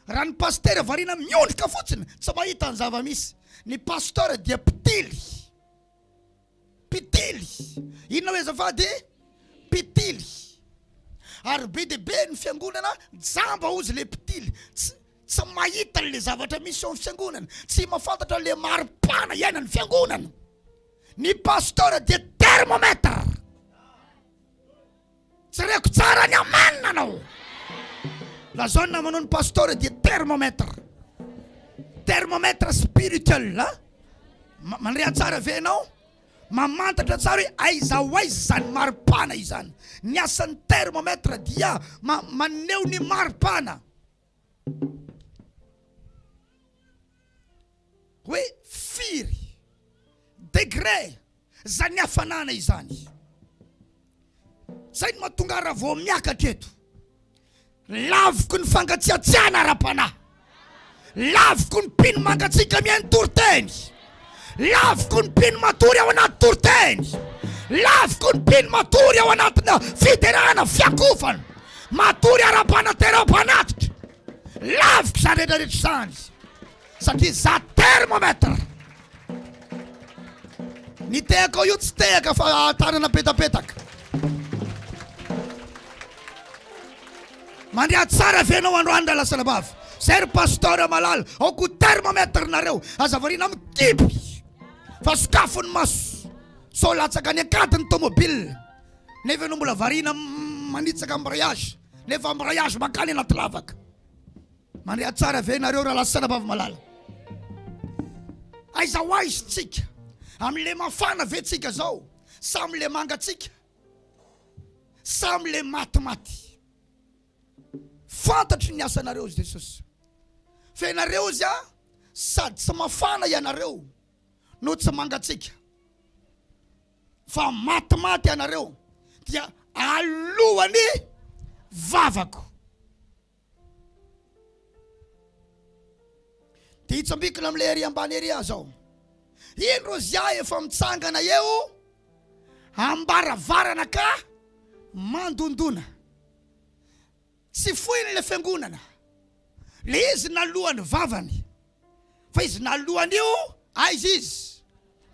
Raha ny pasteur variana miondrika fotsiny tsy mahita ny zava-misy. Ny pasteur dia pitily. Inona hoe azafady? Pitily. Ary be dia be ny fiangonana jamba ozy le pitily. Tsy mahita le zavatra misy ao amin'ny fiangonana. Tsy mahafantatra le maripana iainany fiangonana. Ny pasteur dia thermomètre. Tsy reko tsara ny amen anao. La zone manao ny pasteur dia thermomètre. Thermomètre spirituel. Manrea tsara ve ianao? Mamantatra tsara hoe aiza ho aiza zany maripana izany. Ny asan'ny thermomètre dia maneho ny maripana. Hoe firy degré zany hafanana izany. Zay ny mahatonga raha vao miakatra eto. Laviko ny fangatsiatsiana ara-panahy. Laviko ny mpino mangatsika mihaino toroteny. Laviko ny mpino matory ao anaty toroteny. Laviko ny mpino matory ao anatina fiderana fiakofana. Matory ara-panahy tera-panatitra. Laviko zany rehetrarehetra zany. Satria za thermomètre. Ny tehaka io tsy tehaka fa tanana petapetaka. Mandrea tsara venao androany da lasana bavy. Zay ry pasteur malala. Ao ko thermomètre nareo. Azavarina mikipy. Fa sokafony maso. So latsaka ny akadiny tomobile. Nefa no mbola varina manitsaka embrayage. Nefa embrayage makany anaty lavaka. Mandrea tsara venareo raha lasana bavy malala. Aiza ho aiza tsika am'le mafana vetsika zao, sam'le mangatsika, sam'le matimaty. Fantatry ny asanareo Jesosy. Fa ianareo izy sady tsy mafana ianareo no tsy mangatsika, fa matimaty ianareo dia alohan'ny vavako. Dia hitsambikina am'le ery ambany ery zao. Ino ro zia efa mitsangana eo ambaravarana ka mandondona. Tsy foiny le fiangonana. Le izy nalohany vavany. Fa izy nalohany io, aiza izy.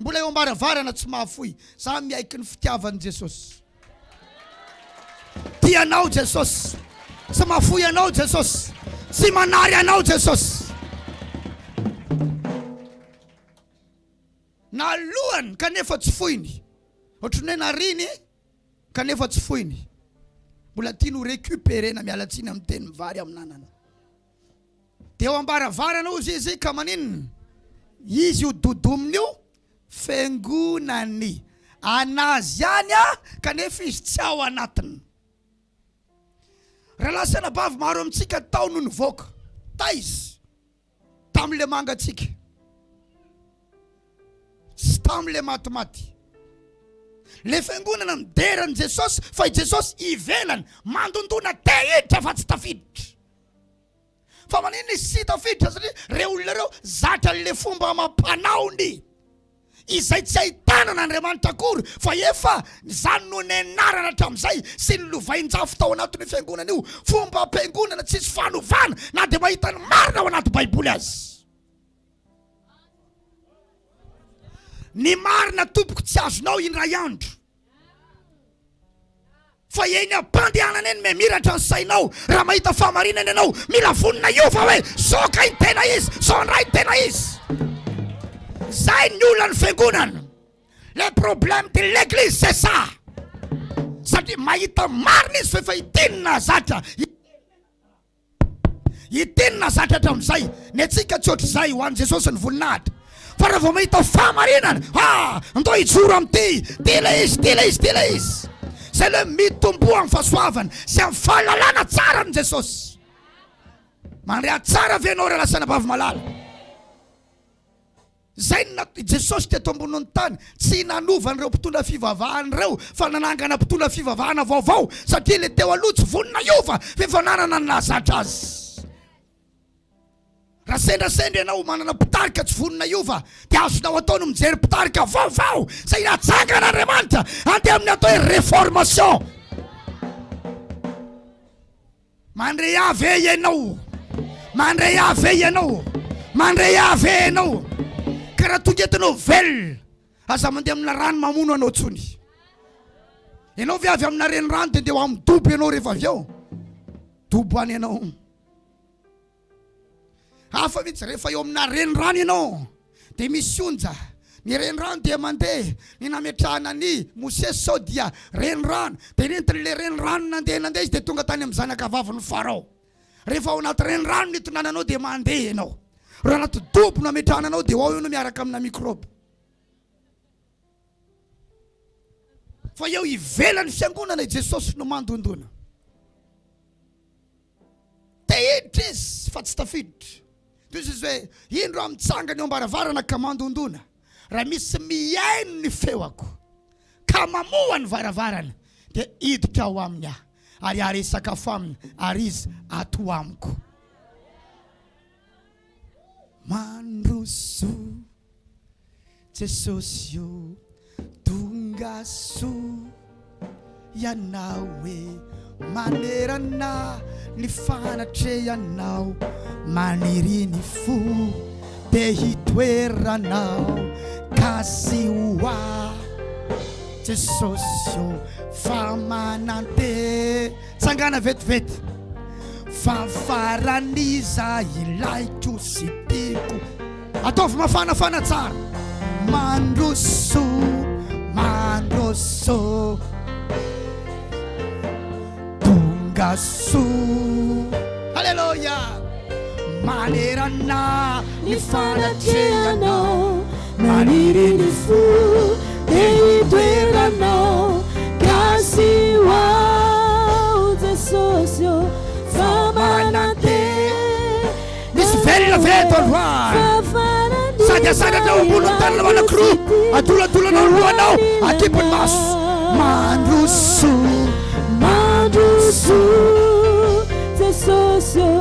Mbola eo ambaravarana tsy mahafoy. Sa miaiky ny fitiavan'i Jesosy. Tianao Jesosy. Tsy mahafoy anao Jesosy. Tsy manary anao Jesosy. Nalohany kanefa tsy foiny. Ohatrany hoe nariny kanefa tsy foiny. Mbola tiano récupérer na mialatsiny amin'ny teny mivary amin'anana. Dia eo ambaravarana izy ka maninona? Izy io dodominy io fiangonany. Anazy ihany kanefa izy tsy ao anatiny. Raha lasana bavy maro amintsika tao no nivoaka. Taizy tam'le mangatsika, sy tam'le matimaty. Le fiangonana miderany Jesosy, fa i Jesosy ivelany mandondona tehitra fa tsy tafiditra. Fa manino izy sy tafiditra satria reo olona reo zatra le fomba mampanaony izay tsy ahitanana Andriamanitra akory, fa efa zany no nenarana hatramin'izay sy ny lovain-jafo tao anatin'ny fiangonana io. Fomba ampiangonana tsisy fanovana na dia mahita ny marina ao anaty baiboly azy. Ny marina tompoko tsy azonao indray andro. Fa eny ampandehanana eny memiratra ny sainao. Raha mahita fahamarinana ianao, mila vonina io fa hoe soka ny tena izy, sondray ny tena izy. Zay ny olona ny fiangonana. Le problème de l'église c'est ça. Satria mahita marina izy fa efa hitinina zatra. Hitinina zatra hatramin'izay. Ny antsika tsy ohatr'izay ho an'i Jesosy ny voninahitra. Fa raha vao mahita fahamarinana, andao hijoro am'ty, tila izy. Zay le mitomboa amin'ny fahasoavana sy amin'ny fahalalana tsara ny Jesosy. Mandrea tsara ve ianao raha lasana bavy malala. Zay Jesosy teto amboniny tany tsy nanovany ireo mpitondra fivavahana ireo, fa nanangana mpitondra fivavahana vaovao, satria le teo aloha tsy vonina iova fa efa nanana ny nahazatra azy. Raha sendrasendra ianao manana mpitarika tsy vonina iova, dia azonao ataony mijery mpitarika vaovao zay natsangana Andriamanitra andeha amin'ny atao hoe réformation. Mandray ave ianao, mandray ave ianao, mandray ave ianao. Ka raha tonga eto ianao velona, aza mandeha amina rano mamono anao tsony. Ianao ve avy amina renirano dia andeha amin'ny dobo ianao rehefa avy ao. Dobo any ianao. Hafa mihitsy rehefa eo amina renirano ianao dia misy onja. Ny renirano dia mandeha ny nametrahana ny Mosesy sao dia renirano. Dia nentin'le renirano nandeha izy dia tonga tany amin'ny zanaka vaviny Farao. Rehefa ao anaty renirano ny tonananao dia mandeha ianao. Raha anaty dobo nametrahana anao dia ao ianao miaraka amina mikroby. Fa eo ivelany fiangonana Jesosy no mandondona. Tehitra izy fa tsy tafiditra. Toy izy hoe indro amitsangany eo ambaravarana ka mandondona. Raha misy miaino ny feoako ka mamoha ny varavarana dia hiditra ao aminy aho ary sakafo aminy ary izy ato amiko. Mandroso Jesosy io tonga so ianao hoe manerana ny fanatrehanao, maniry ny fo dia hitoeranao kasy hoa Jesosy io fa manante tsangana vetivety fa faraniza ilaiko sy tiako. Ataovy mafanafana tsara. Mandroso tonga so, halleluja, manerana ny fanatrehanao, maniry ny fo dia hitoeranao kasy hoao Jesosy io fa manante misy velona veto androany sady asanatao ambony tanana manakiro adolatolanao lohanao akipony maso mandroso Jesosy io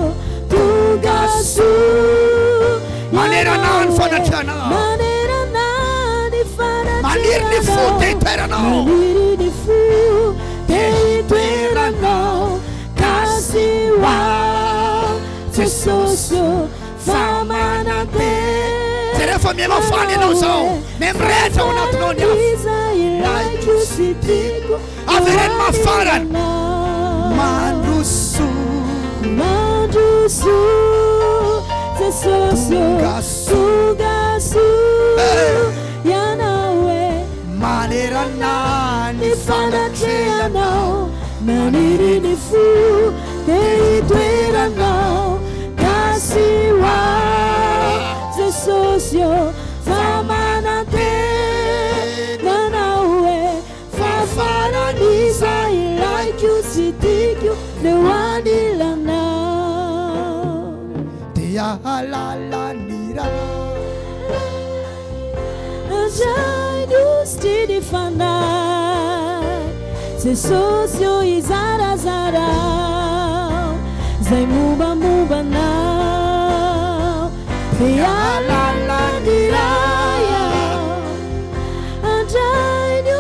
tongaso maneranao ny fanatranao maniry ny fo dia hitoeranao kasy hoao Jesosy io fa manante dia rehefa mihamafany ianao zao miamrehatra ao anatinao ny avy ireny mafarany mandroso Jesosy io tongaso ianao hoe manerana ny fanatrehanao maniry ny fo dia hitoeranao kasy hoao Jesosy io fa manante nanao hoe fahafaran'iza ilaiko sy tiako leo anilanao dia halalanira Ajainy ny fanahy Jesosy io izarazarao zay mombamombanao dia halalanira ajainy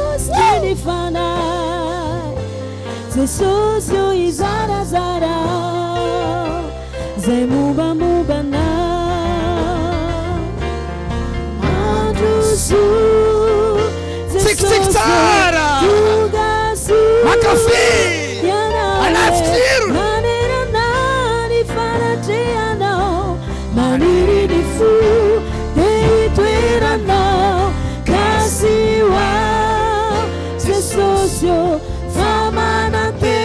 ny fanahy Jesosy io izarazarao zay mombamombanao Tsara makafe alafitsiru maneranany fanatrehanao maniry ny fo dia hitoeranao kasy hoao Jesosy io fa manante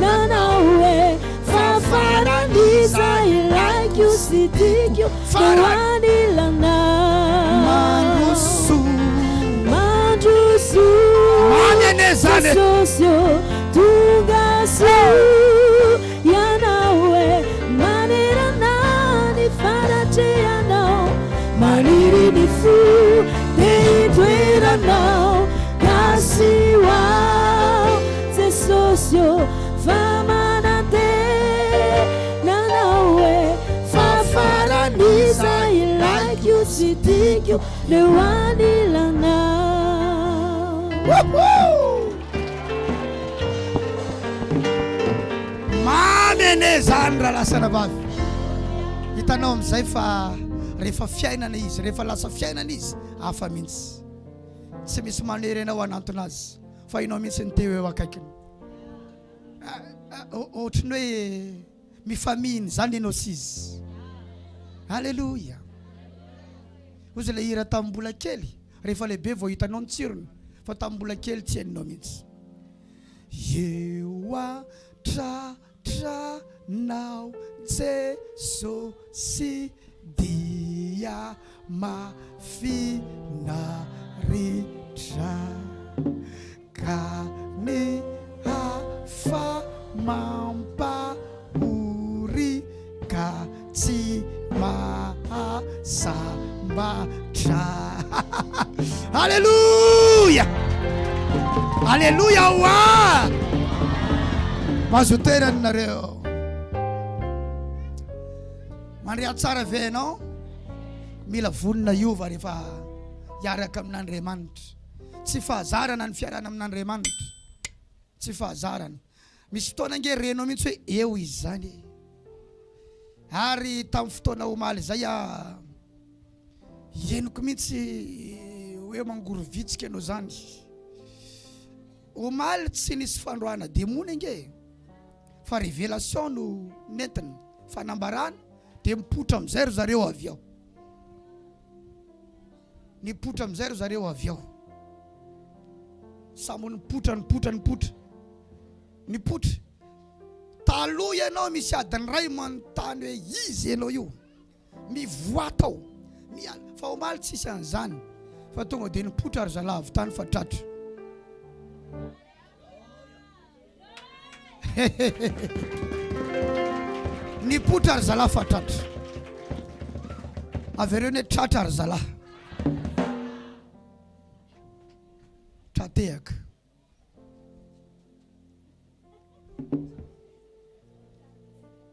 nanao hoe fahafaran'iza ilaiko sy tiako leo anilanao Jesosy io tongaso ianao hoe maneranany fanatrehanao maniry ny fo dia hitoeranao kasy hoao Jesosy io fa manante nanao hoe fahafaran'iza ilaiko sy tiako leo anilanao mamene zany raha lasana vavy hitanao amizay fa rehefa fiainana izy rehefa lasa fiainana izy hafa mihitsy tsy misy manery anao anantonazy fa inao mihitsy ny teo eo akaikiny ohatrany hoe mifaminy zany ianao sy izy halleluja ozy le hira tamin'ny mbola kely rehefa lehibe vao hitanao ny tsirony fa tamin'ny mbola kely tsy hainao mihitsy Tranao Jesosy dia mafinaritra kany hafa mampahorika tsy mahasambatra Halleluja Halleluja wa mazo toerany nareo mandrea tsara ve ianao mila vonina iova rehefa hiaraka amin'Andriamanitra tsy fahazarana ny fiarana amin'Andriamanitra tsy fahazarana misy fotoana nge renao mihitsy hoe eo izy zany ary tamin'ny fotoana omaly zay henoko mihitsy hoe mangorovitsika ianao zany omaly tsy nisy fandroana demony nge fa révélation no netiny fanambarana dia mipotra amizay ry zareo avy ao nipotra amizay ry zareo avy ao sambo nipotra taloha ianao misy adiny ray manontany hoe izy ianao io mivoatao miala fa omaly tsisy an'izany fa tonga dia nipotra ary zalahy avy tany fa tratra nipotra ary zalahy fa tratra avy ireo ne tratra ary zalahy tratehaka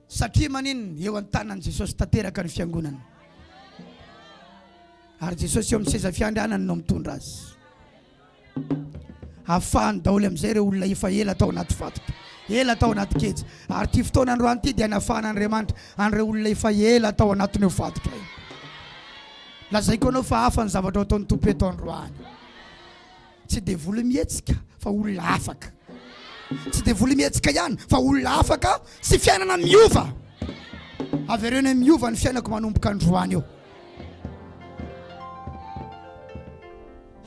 satria maninona eo an-tanan Jesosy tanteraka ny fiangonana ary Jesosy eo amin'ny seza fiandrianana no mitondra azy ahafahany daholo amin'izay ireo olona efa ela tao anaty fatotra ela tao anaty kejy ary ty fotoana androany ty dia nahafahana Andriamanitra an'ireo olona efa ela tao anatin'io fatotra io lazaiko anao fa hafa ny zavatra ataon'ny Tompo eto androany tsy dia voly mihetsika fa olona afaka tsy dia voly mihetsika ihany fa olona afaka sy fiainana miova avy ireo ny miova ny fiainako manomboka androany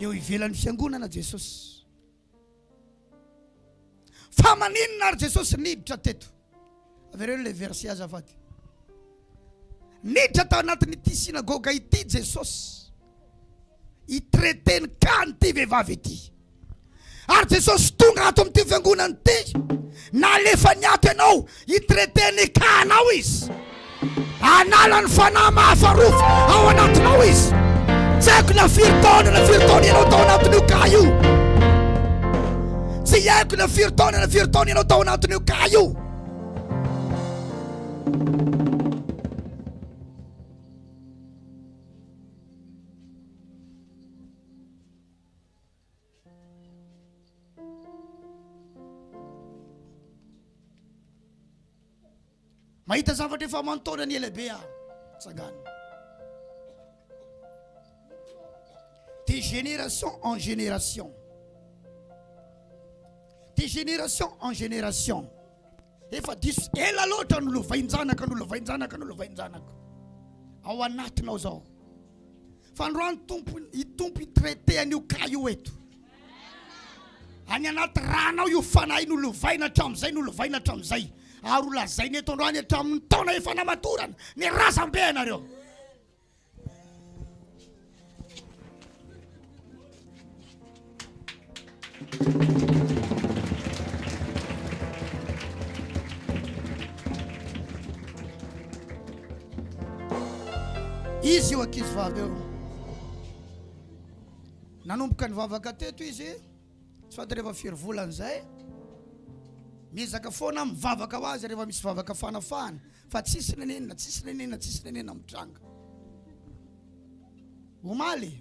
eo ivelan'ny fiangonana Jesosy fa maninona ary Jesosy niditra teto avy ireo le verset azafady niditra tao anatin'ity sinagoga ity Jesosy itreteny kany ty vehivavy ity ary Jesosy tonga ato amin'ity fiangonana ity na alefa niato ianao itreteny kanao izy analany fanahy mahafarofa ao anatinao izy tsy haiko na firy taona ianao tao anatin'io ka io tsy haiko na firy taona ianao tao anatin'io ka io mahita zavatra efa manontona ny elabe tsagana de génération en génération efa diso ela loatra no lovainjanaka ao anatinao zao fa androany tompo itraité an'io ka io eto any anaty ranao io fanahy no lovaina hatramin'izay ary ho lazainy eto androany hatramin'ny taona efa namatorana ny razam-be anareo izy io ankizy vavy eo nanomboka nivavaka teto izy tsy fady rehefa firy volana zay mizaka foana mivavaka ho azy rehefa misy vavaka fanafahana fa tsisy nenenina mitranga omaly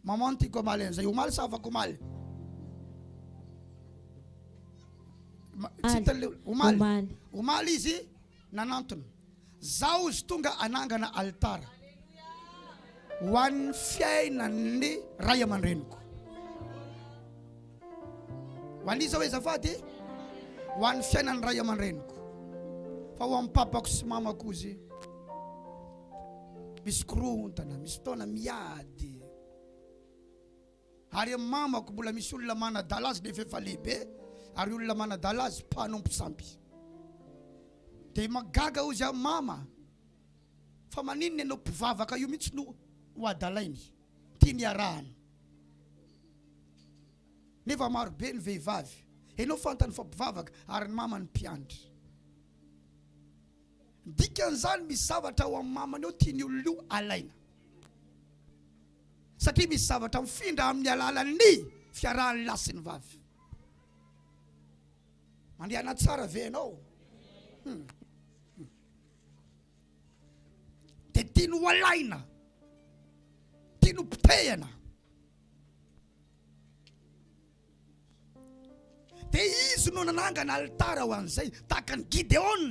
mamano tiako omaly an'izay omaly sa afaka omaly izy nanantona zaho izy tonga anangana altara ho an'ny fiainan'ny ray aman-dreniko ho an'iza hoe zafady ho an'ny fiainan'ny ray aman-dreniko fa ho amin'ny papako sy mamako izy misy korontana misy fotoana miady ary amin'ny mamako mbola misy olona manadala azy nefa efa lehibe ary olona manadala azy mpanompo sampy dia magaga ozy amin'ny mama fa maninona ianao mpivavaka io mihitsy no ho adalainy tia ny arahana nefa marobe ny vehivavy ianao fantany fa mpivavaka ary ny mama ny mpianatra dikan'izany misy zavatra ho amin'ny mamany eo tia ny olona io alaina satria misy zavatra mifindra amin'ny alalan'ny fiarahan'ny lasy ny vavy mandehana tsara ve ianao dia tia no alaina tia no potehana dia izy no nanangana altara ho an'izay tahaka ny Gideon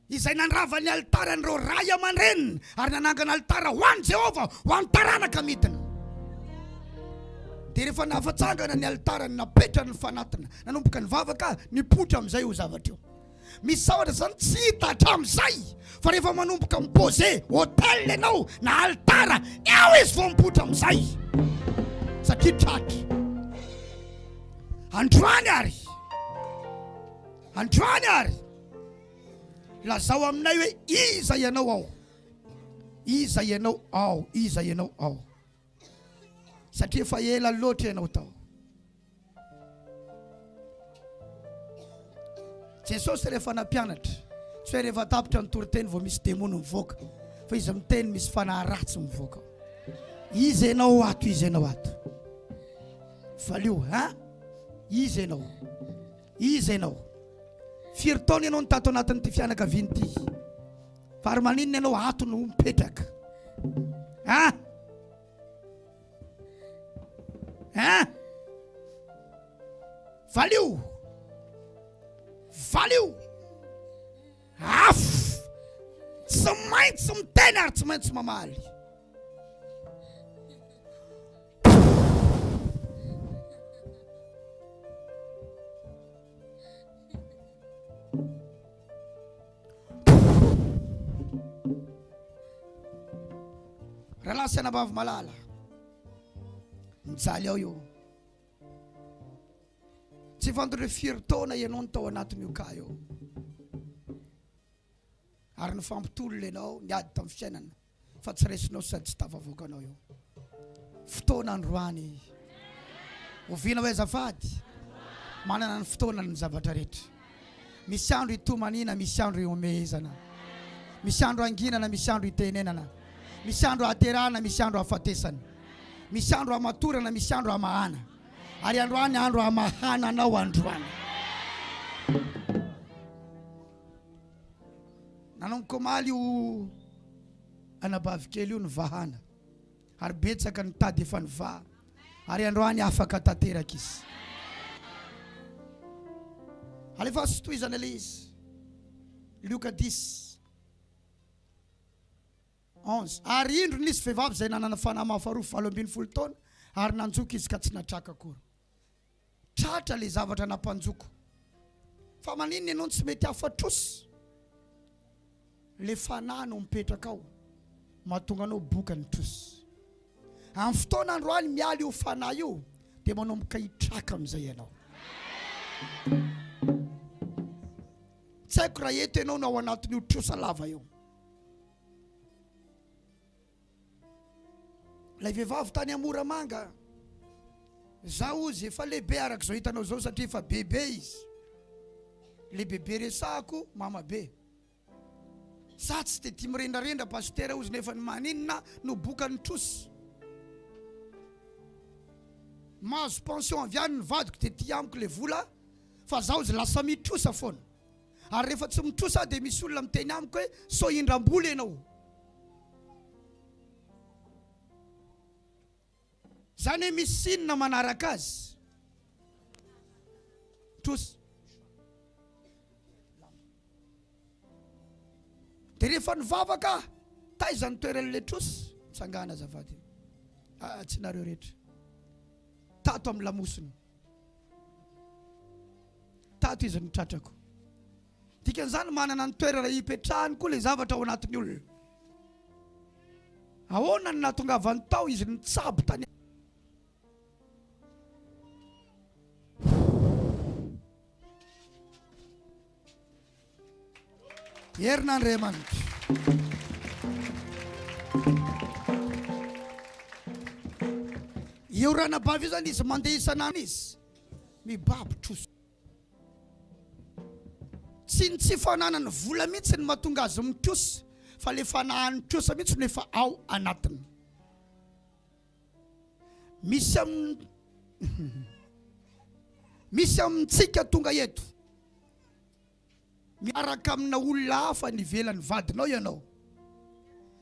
izay nandrava ny altara n'ireo ray aman-dreniny ary nanangana altara ho an'i Jehova ho an'ny taranaka midina dia rehefa nahafatsangana ny altara ny napetra ny fanatina nanomboka ny vavaka nipotra amin'izay io zavatra io misy zavatra zany tsy hita hatramin'izay fa rehefa manomboka mipose hotel ianao na altara eo izy vao mipotra amin'izay satria tratra androany ary lazao aminay hoe iza ianao ao iza ianao ao, iza ianao ao. Satria fa ela loatra ianao tao. Jesosy rehefa nampianatra, tsy hoe rehefa tapitra ny toriteny vao misy demony mivoaka, fa izy miteny misy fanahy ratsy mivoaka. Iza ianao ato, iza ianao ato. Valio, ha? Iza ianao. Iza ianao. Firy taona ianao nitato anatin'ity fianakaviana ity. Fa ary maninona ianao ato no mipetraka. Ha? Ha? Valio. Valio. Af. Tsy maintsy miteny ary tsy maintsy mamaly. Ralasy anabavy malala. Mijaly ao io. Tsy fantatra firy taona ianao tao anatin'io ka io. Ary ny fampitolona ianao niady tamin'ny fiainana fa tsy resinao sady tsy tafavoakanao io. Fotoana androany. Oviana hoe azafady. Manana ny fotoana ny zavatra rehetra. Misy andro itomanina, misy andro iomezana. Misy andro anginana, misy andro itenenana. Misy andro aterana, misy andro afatesana. Misy andro amatorana, misy andro amahana. Ary androany andro amahana anao androany. Nanonko maly io anabavy kely io nivahana. Ary betsaka nitady efa nivaha. Ary androany afaka tanteraka izy. Alefa sotoizana ilay izy. Luka 10:11. Ary indro nisy vehivavy izay nanana fanahy mahafaroa 70 taona ary nanjoka izy ka tsy natraka akory. Tratra le zavatra nampanjoko. Fa maninona ianao tsy mety afatrosy. Le fanahy no mipetraka ao mahatonga anao boka ny trosy. Amin'ny fotoana androany mialy io fanahy io dia manomboka hitraka amin'izay ianao. Tsy haiko raha eto ianao no ao anatin'io trosa lava io. Lay vehivavy tany Amoramanga, zaho izy efa lehibe araka izao hitanao zao satria efa bebe izy. Le bebe resako mama be. Sa tsy dia tia mirendrarendra pasteur ozy nefa ny maninona no boka ny trosy. Mahazo pension avy any ny vadiko dia tia amiko le vola fa zaho izy lasa mitrosa foana. Ary rehefa tsy mitrosa dia misy olona miteny amiko hoe so indram-bola ianao. Zany hoe misy sinina manaraka azy. Trosa. Dia rehefa nivavaka taiza ny toeran'ilay trosy mitsangana azafady. Tsy nareo rehetra. Tato amin'ny lamosiny. Tato izy ny tratrako. Dikan'izany manana ny toerana hipetrahany koa ilay zavatra ao anatin'ny olona. Ahoana ny nahatongavany tao izy nitsabo tany. Herinandriamanitra. Io ranabavy io zany izy mandeha isan'andro izy mibaby trosa. Tsy ny tsy fananany vola mihitsy ny mahatonga azy mitrosa, fa le fanahany trosa mihitsy no efa ao anatiny. Misy amintsika tonga eto miaraka amina olona hafa nivelany vadinao ianao.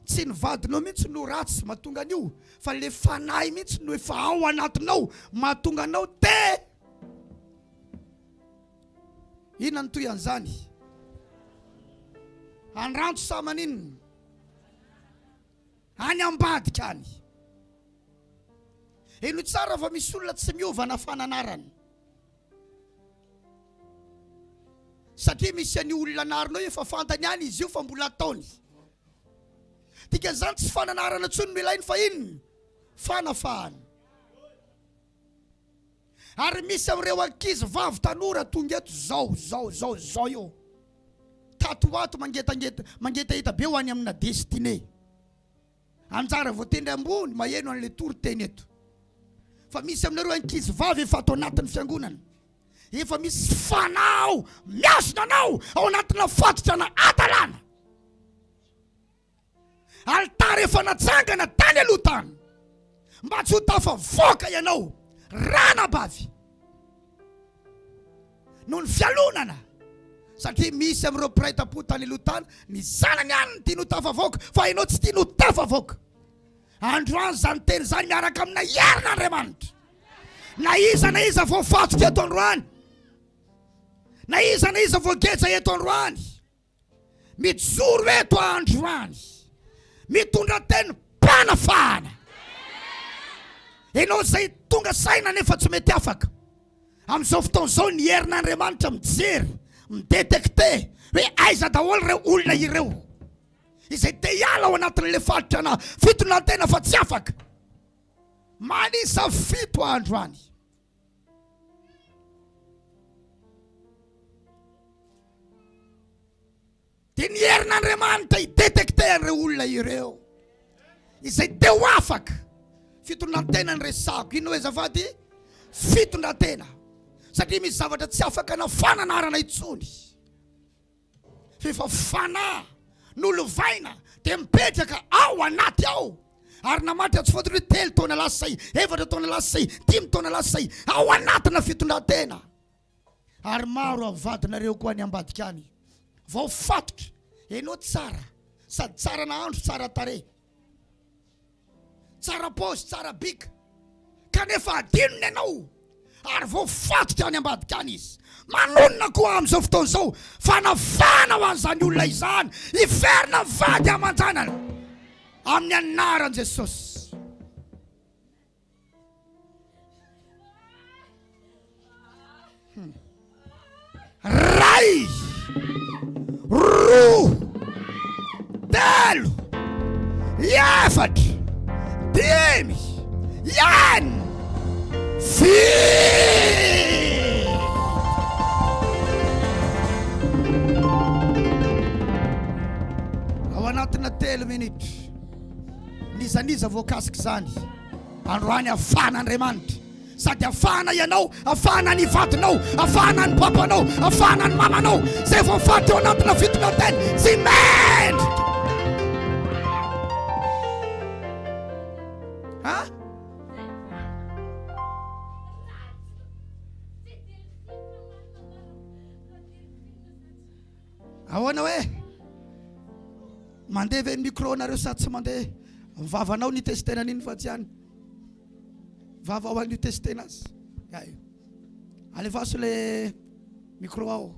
Tsy ny vadinao mihitsy no ratsy mahatonga an'io, fa le fanahy mihitsy no efa ao anatinao mahatonga anao te. Inona ny toy an'izany? Andrantso sa maninona? Any ambadika any. Eno tsara fa misy olona tsy miovana fananarany. Satria misy any olona narinao efa fantany any izy io fa mbola ataony. Dikan'izany tsy fananarana tsony no ilainy fa inona? Fanafahana. Ary misy amin'ireo ankizy vavy tanora tonga eto zao io. Tato ato mangeta be ho any amina destiné. Anjara voatendry ambony maheno an'ilay toriteny eto. Fa misy aminareo ankizy vavy efa atao anatin'ny fiangonana. Efa misy fanao miasina anao ao anatina fatotrana adalana. Altara efa natsangana tany aloha tany. Mba tsy ho tafavoaka ianao rana bavy noho ny fialonana. Satria misy amin'ireo mpiray-tam-po tany aloha tany ny zanany ihany no tiany ho tafavoaka fa ianao tsy tiany ho tafavoaka. Androany zany teny zany miaraka amina herin'Andriamanitra. Na iza vao fatotra eto androany, na iza vao geja eto androany, mijoro eto androany, mitondra teny mpanafahana. Ianao zay tonga saina nefa tsy mety afaka. Amin'izao fotoan'izao ny herin'Andriamanitra mijery, midetekte hoe aiza daholo ireo olona ireo izay te hiala ao anatin'ilay fatotrana fitonantena fa tsy afaka. Manisa fito androany. Dia ny herin'Andriamanitra hidetekte an'ireo olona ireo izay te ho afaka. Fitonantena ny resako. Ino hoe zafady? Fitonantena. Satria misy zavatra tsy afaka nafanana arana itsony. Fefa fanahy nolovaina dia mipetraka ao anaty ao. Ary namatra tsy fotony hoe 3 taona lasa say, 4 taona lasa say, 5 taona lasa say, ao anatina fitonantena. Ary maro avadinareo koa ny ambadika any. Vao fatotra, ianao tsara, sady tsara nahandro, tsara tare, tsara pôsy, tsara bika, kanefa adinony ianao. Ary vao fatotra any ambadika any izy. Manonona koa amin'izao fotoan'izao fanavana ho an'izany olona izany, hiverina vady aman-janany amin'ny anaran'i Jesosy. Ray, roa, telo, efatra, dimy, enina, ao anatina 3 minitra nizaniza voakasika zany. Androany afan'Andriamanitra, sady afana ianao, afana ny vadinao, afana ny papanao, afana ny mamanao, zay voafaty ao anatina fitonantena tsy mendrika. Ahoana hoe mandeha ve ny micro nareo sa tsy mandeha? Vavanao ny testena an'iny fa tsy any. Vava ao ny testena azy. Alefaso le micro ao.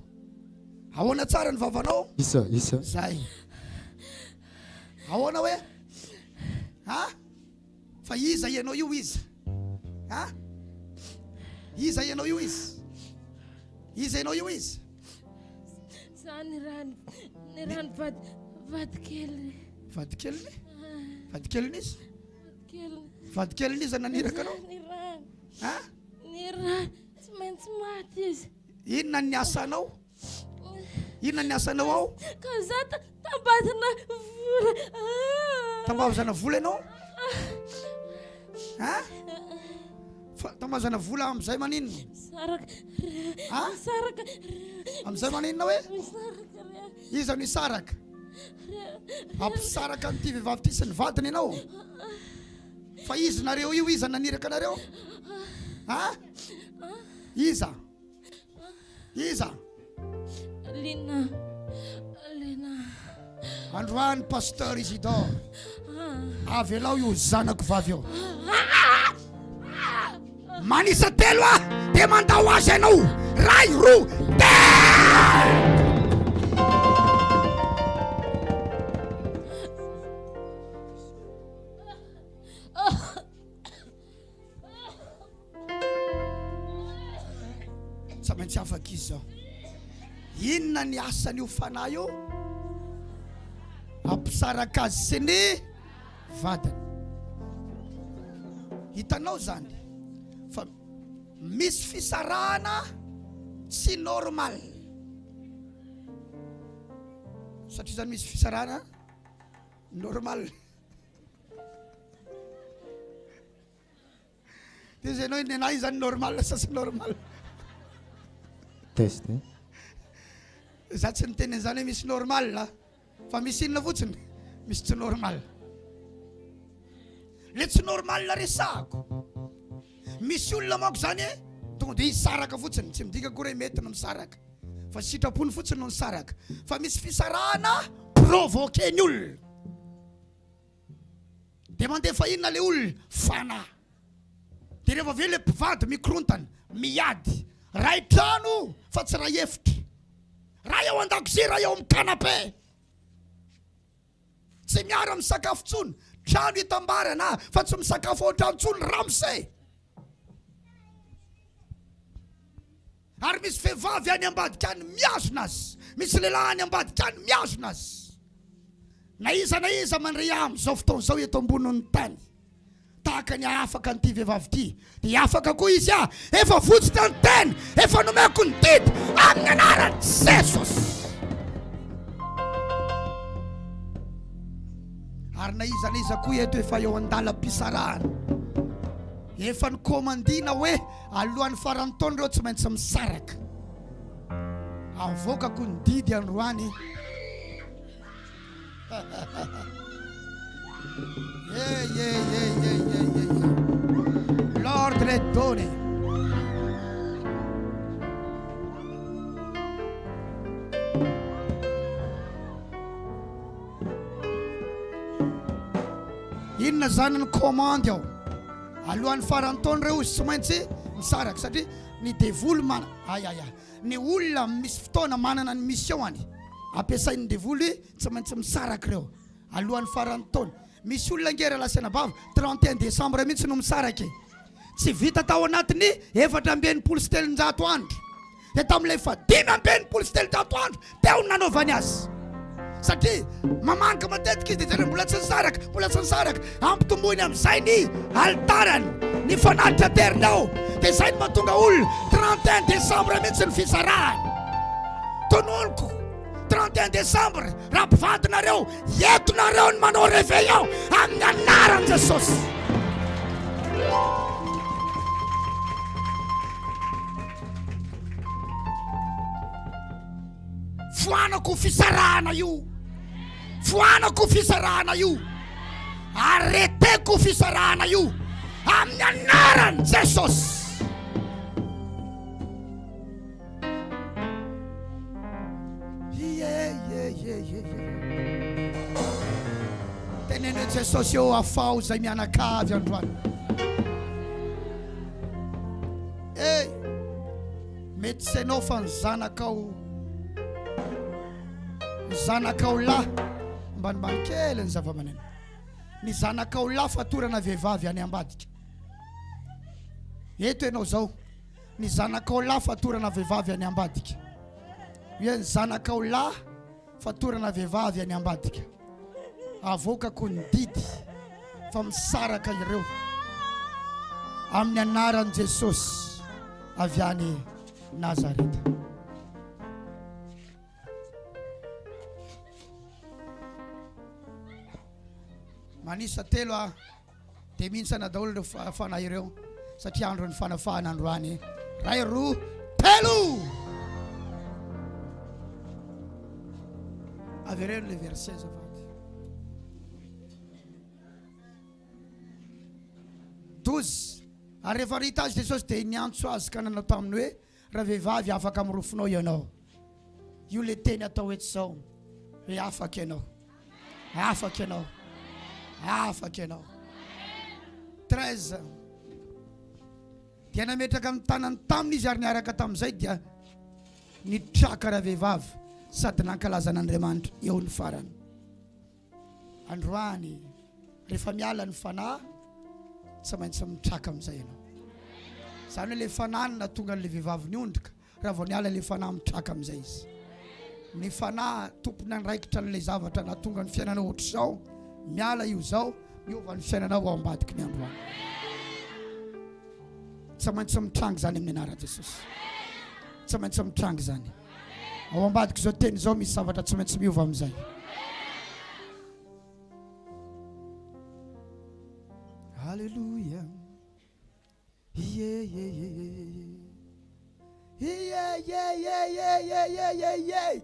Ahoana tsara ny vavanao? Isa. Zay. Ahoana hoe? Fa iza ianao io iza? Iza ianao io iza? Iza ianao io iza? Ny rano vadikely. Vadikely? Vadikely izy? Vadikely izy naniraka anao? Ny rano tsy maintsy maty izy. Inona ny asanao? Inona ny asanao ao? Ka za tambazana vola. Tambazana vola ianao? Tambazana vola amin'izay maninona? Saraka. Amin'izay maninona hoe? Iza ny saraka? Ampisaraka an'ity vehivavy ty sy ny vadiny ianao? Fa izy nareo io, iza naniraka nareo? Iza? Lina. Androany pasteur Isidore, avy alao io zanako vavy eo. Manisa telo dia mandao azy ianao. Ray, roa, telo. Tsy maintsy afaka izy zao. Inona ny asan'io fanahy io? Ampisaraka azy sy ny vadiny. Hitanao zany fa misy fisarahana tsy normal. Satria zany misy fisarahana normal. Dia izay anao nenahy zany normal sasy normal. Test. Za tsy niteny an'izany hoe misy normal fa misy inona fotsiny misy tsy normal. Le tsy normal resahako. Misy olona manko zany tonga dia saraka fotsiny, tsy midika koa hoe mety no misaraka fa sitrapony fotsiny no misaraka. Fa misy fisarahana provoquer-ny olona. Dia mandefa inona le olona fanahy. Dia rehefa avy eo le mpivady mikorontana miady. Ray trano fa tsy ray efitra. Ray ao an-dakozia, ray ao amin'ny canapé. Tsy miara misakafo tsony. Trano hitambarana fa tsy misakafo ao trano tsony ramose. Ary misy vehivavy any ambadika any miazona azy. Misy lehilahy any ambadika any miazona azy. Na iza mandray amin'izao fotoana izao eto ambonin'ny tany. Tahaka ny afaka an'ity vehivavy ity. Dia afaka koa izy efa votsitra ny teny, efa nomeko ny didy amin'ny anaran'i Jesosy. Ary na iza koa eto efa eo andalam-pisarahana. Efa nikomandiana hoe alohan'ny faran'ny taona ireo tsy maintsy misaraka. Avoakako ny didy androany. L'ordre est donné. Inona zany ny commande ao? Alohan'ny faran'ny taona ireo tsy maintsy misaraka satria ny devoly ny olona misy fotoana manana ny missiony. Ampiasain'ny devoly tsy maintsy misaraka ireo alohan'ny faran'ny taona. Misy olona ngera lasena bava 31 décembre mihitsy no misaraka. Tsy vita tao anatin'ny 470 andro. Dia tamin'ilay 570 andro teo nanaovany azy. Satria mamanka matetika izy dia mbola tsy nisaraka, ampitomboiny amin'izay ny altarany, ny fanahitra terinao. Dia izay no mahatonga olona 31 décembre mihitsy ny fisarahany. Tonoloko 31 décembre raha mpivadinareo entonareo ny manao réveillon amin'ny anaran'i Jesosy. Foanako fisarahana io. Foanako fisarahana io. Arreteko fisarahana io amin'ny anaran'i Jesosy. Tenene Jesosy eo afao zay mianakavy androany. Mety tsy hainao fa ny zanakao lahy ambanimbany kely ny zava-maneno. Ny zanakao lahy fatorana vehivavy any ambadika. Eto ianao zao. Ny zanakao lahy fatorana vehivavy any ambadika. Hoe ny zanakao lahy fatorana vehivavy any ambadika. Avoakako ny didy fa misaraka ireo amin'ny anaran'i Jesosy avy any Nazareta. Manisa telo dia mintsana daholo ireo fanahy ireo satria andro ny fanafahana androany. Ray roa telo. Avereno le verset azafady. Ary rehefa rita azy Jesosy dia niantso azy ka nanao taminy hoe raha vehivavy afaka mirofinao ianao. Io le teny atao eto zao hoe afaka ianao. Afaka ianao. Afaka ianao. 13 dia nametraka amin'ny tanany taminy izy ary niaraka tamin'izay dia nitraka raha vehivavy sady nankalaza n'Andriamanitra eo ny farany. Androany rehefa miala ny fanahy tsy maintsy mitraka amin'izay ianao. Zany hoe le fanahy na tonga n'le vehivavy niondrika raha vao niala le fanahy mitraka amin'izay izy. Ny fanahy tompony andraikitra n'le zavatra na tonga ny fiainana ohatr'izao miala io zao miova ny fiainanao ao ambadiky ny androany. Tsy maintsy mitranga zany amin'ny anaran'i Jesosy. Tsy maintsy mitranga zany. Ao ambadiky zao teny zao misy zavatra tsy maintsy miova amin'izay. Hallelujah. Yeah, yeah, yeah, yeah, yeah, yeah, yeah, yeah, yeah, yeah, yeah, yeah.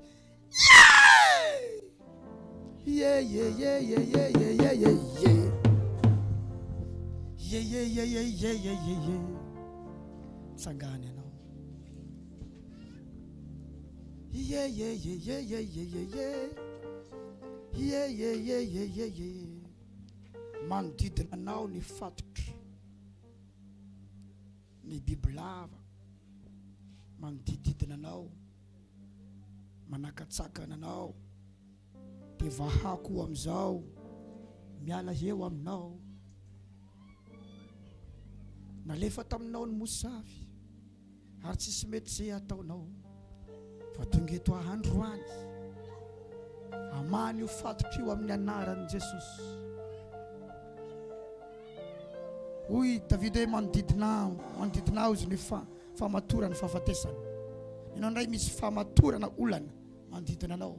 Yeah, yeah, yeah, yeah, yeah, yeah, yeah, yeah, yeah. Yeah, yeah, yeah, yeah, yeah, yeah, yeah, yeah. Sangane no. Yeah, yeah, yeah, yeah, yeah, yeah, yeah, yeah. Yeah, yeah, yeah, yeah, yeah, yeah. Manodidina anao ny fatotra, ny bibilava manodididina anao, manakatsakana anao, dia vahako amin'izao miala eo aminao. Nalefa taminao ny mosavy ary tsisy mety zay ataonao, fa tonga eto Androany amany io fatotra io amin'ny anaran'i Jesosy. Hoy Davida hoe manodidina izy ny famatorana fahafatesana. Ianao ndray misy famatorana olana manodidina anao,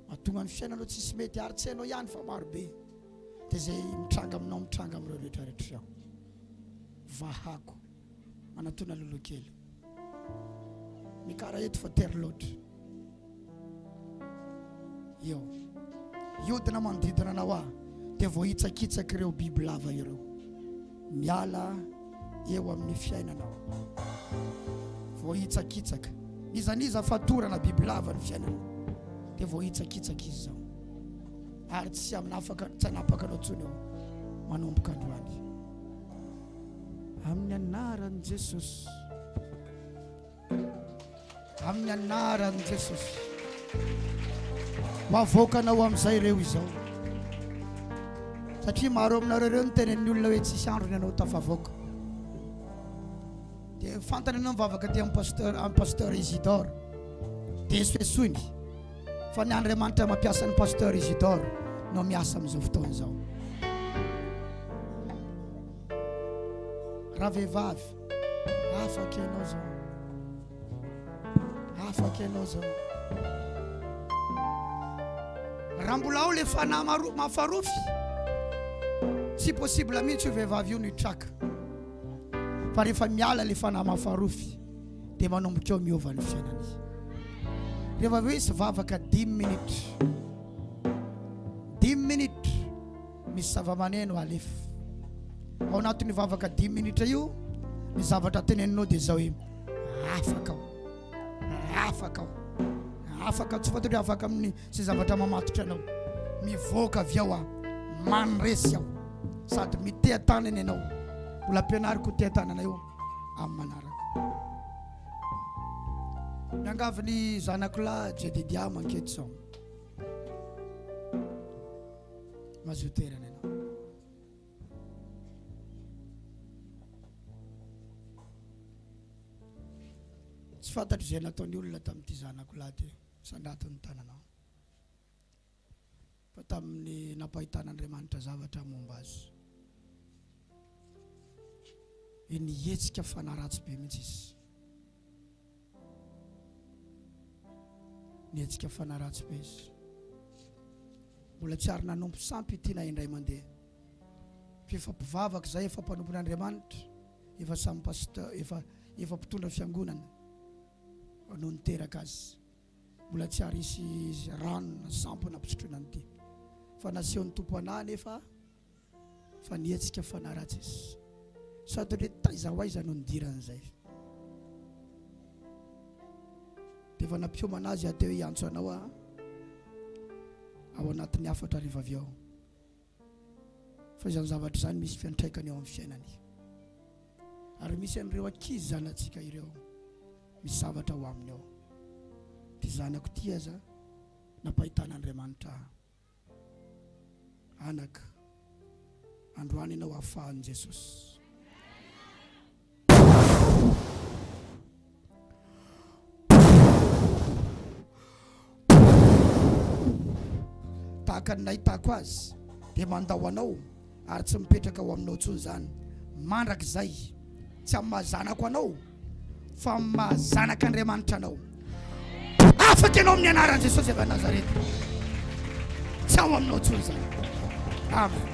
mahatonga ny fiainanao tsisy mety ary tsy hainao ihany fa marobe, dia zay mitranga aminao mitranga amin'ireo rehetrarehetra. Vahako manatona lolokely mikara eto fa tery loatra. Iodina manodidina anao dia voahitsakitsaka ireo biby lava ireo, miala eo amin'ny fiainanao. Voahitsakitsaka nizaniza fatorana biby lava ny fiainanao, dia voahitsakitsaka izy zao ary tsy hanapaka anao tsony eo manomboka androany. Amin'ny anaran'i Jesosy, amin'ny anaran'i Jesosy, mavoaka anao amin'izay ireo izao, satria maro aminareo ny tenenin'ny olona hoe tsisy androny anao tafavoaka. Dia fantany anao mivavaka ty amin'ny pasteur Isidore, dia esoesoiny fa ny Andriamanitra mampiasa ny pasteur Isidore no miasa amin'izao fotoana izao. Raha vehivavy afaka ianao zao, afaka ianao zao. Raha mbola ao le fanahy mafarofy, tsy possible mihitsy io vehivavy io nitraka, fa rehefa miala le fanahy mafarofy dia manomboka eo miova ny fiainany. Rehefa hoe sy vavaka 10 minitra misy zava-maneno alefa. Ao anatin'ny vavaka 10 minitra io, ny zavatra teneninao dia zao hoe afaka ao, afaka ao, afaka. Tsy fatao hoe afaka amin'ny sy zavatra mamatotra anao, mivoaka avy ao manresy ao, sady miteha-tanana ianao. Mbola ampianariko teha-tanana io amin'ny manaraka. Miangavy ny zanako lahy Jedidia manketo zao, mazoterana ianao. Tsy fantatro izay nataony olona tamin'ity zanako lahy ty sandaton'ny tananao, fa tamin'ny nampahitan'Andriamanitra zavatra momba azy, nihetsika fanaratsy be mihitsy izy, nihetsika fanaratsy be izy. Mbola tsy ary nanompo sampy ity na indray mandeha. Fifampivavaka zay efa mpanompon'Andriamanitra, efa samy pasteur, efa mpitondra fiangonana no niteraka azy. Mbola tsy ary isy rano na sampo nampisotroana an'ity, fa nasehon'ny tompo anahy nefa fa nihetsika fanaratsy izy. Sady hoe taiza ho aiza no nidiran'izay, dia efa nampiomana azy ateo hiantso anao ao anatin'ny 4 hariva avy ao, fa izany zavatra izany misy fiantraikany eo amin'ny fiainany. Ary misy an'ireo ankizy zanantsika ireo misy zavatra ho aminy ao. Ty zanako ty aza nampahitan'Andriamanitra anaka, androany ianao ahafahan'i Jesosy. Tahaka ny nahitako azy dia mandao anao ary tsy mipetraka ao aminao tsony zany. Mandraka izay tsy amin'ny mahazanako anao fa amin'ny mahazanak'Andriamanitra anao. Afaka ianao amin'ny anaran'i Jesosy avy Nazareta, tsy ao aminao tsony zany. Amen.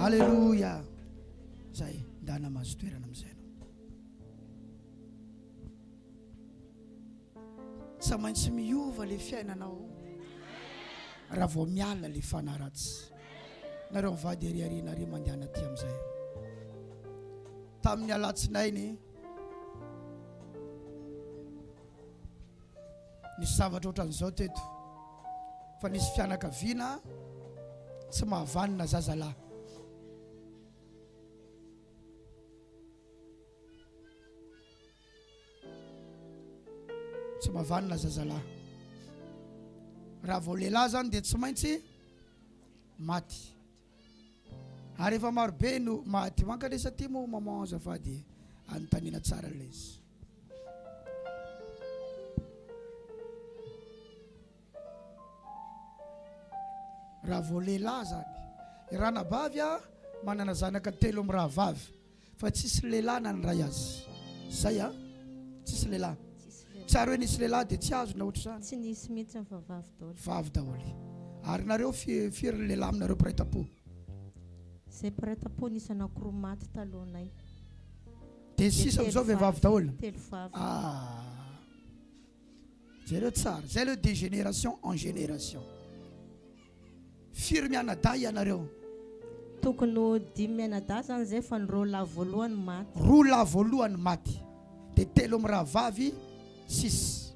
Haleluya. zay ndana mahazo toerana amin'izay anao. Tsy maintsy miova le fiainanao raha vao miala le fanahy ratsy. Nareo mivady ariariana ary mandehana aty amin'izay. Tamin'ny alatsinainy nisy zavatra ohatran'izao teto, fa nisy fianakaviana tsy mahavanina zazalahy. Tsy mahavanina zazalahy. Raha vao lehilahy zany dia tsy maintsy maty. Ary efa marobe no maty. Mankalesa ty moa maman azafady anontaniana tsara le izy. Raha vao lehilahy zany, i ranabavy manana zanaka 3 amin'ny rahavavy, fa tsisy lehilahy nandray azy. Zay tsisy lehilahy. Tsara hoe nisy lehilahy dia tsy azo na ohatry zany. Tsy nisy mihitsy fa vavy daholo. Vavy daholo. Ary nareo firy lehilahy aminareo mpiray tam-po? Zay mpiray tam-po nisy anankiroa maty talohanay. Dia sisa amin'izao vehivavy daholo. 3 vavy. Zay leo tsara. Zay leo de génération en génération. Firy mianadahy ianareo? Tokony ho 5 mianadahy zany zay fa ny roalahy voalohany maty. Roalahy voalohany maty. Dia 3 amin'ny rahavavy 6.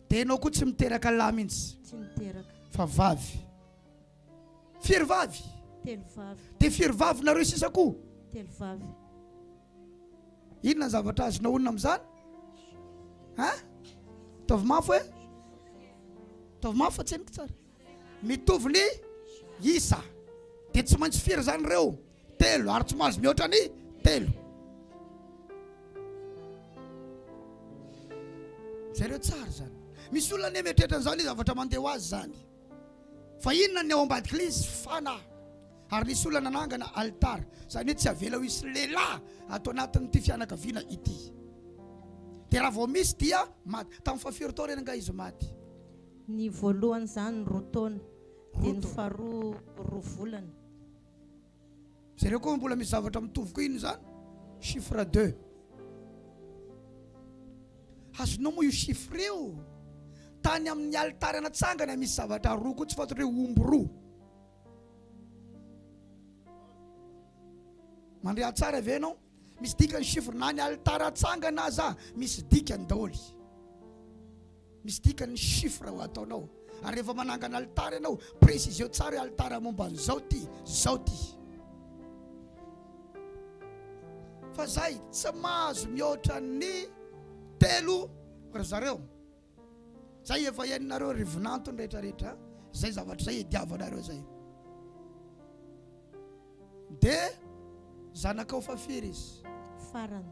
Dia ianao koa tsy miteraka lahy mihitsy. Tsy miteraka. Fa vavy. Firy vavy? 3 vavy. Dia firy vavy nareo sisa koa? 3 vavy. Inona zavatra azonao onona amin'izany? Tovy mafo e? Tovy mafo tsy henoko tsara. Mitovy ny isa. Dia tsy maintsy firy zany reo? 3 ary tsy mahazo mihoatra ny 3. Zareo tsara zany. Misy olona ny mieritreritra an'izany zavatra mandeha ho azy zany. Fa inona ny ao ambadika izy? Fanahy. Ary nisy olona nanangana altara. Zany hoe tsy avela ho isy lehilahy atao anatin'ity fianakaviana ity. Dia raha vao misy dia maty. Tamin'ny fahafiry taona eny nga izy maty? Ny voalohany zany 2 taona. Dia ny faharoa 2 volana. Zareo koa mbola misy zavatra mitovy koa ino zany? Chiffre 2. Azonao moa io chiffre io. Tany amin'ny altara natsangana misy zavatra 2 koa tsy fantatra hoe omby 2. Mandrea tsara ve ianao? Misy dikany chiffre na ny altara atsangana aza misy dikany daholy. Misy dikany chiffre ho ataonao. Ary rehefa manangana altara ianao, préciseo tsara hoe altara momba an'izao ty, zao ty. Fa zay tsy mahazo mihoatra ny 3 ry zareo. Zay efa ianinareo rivinantony rehetrarehetra. Zay zavatra zay ediavanareo zay. Dia zanakao fa firy izy? Farany.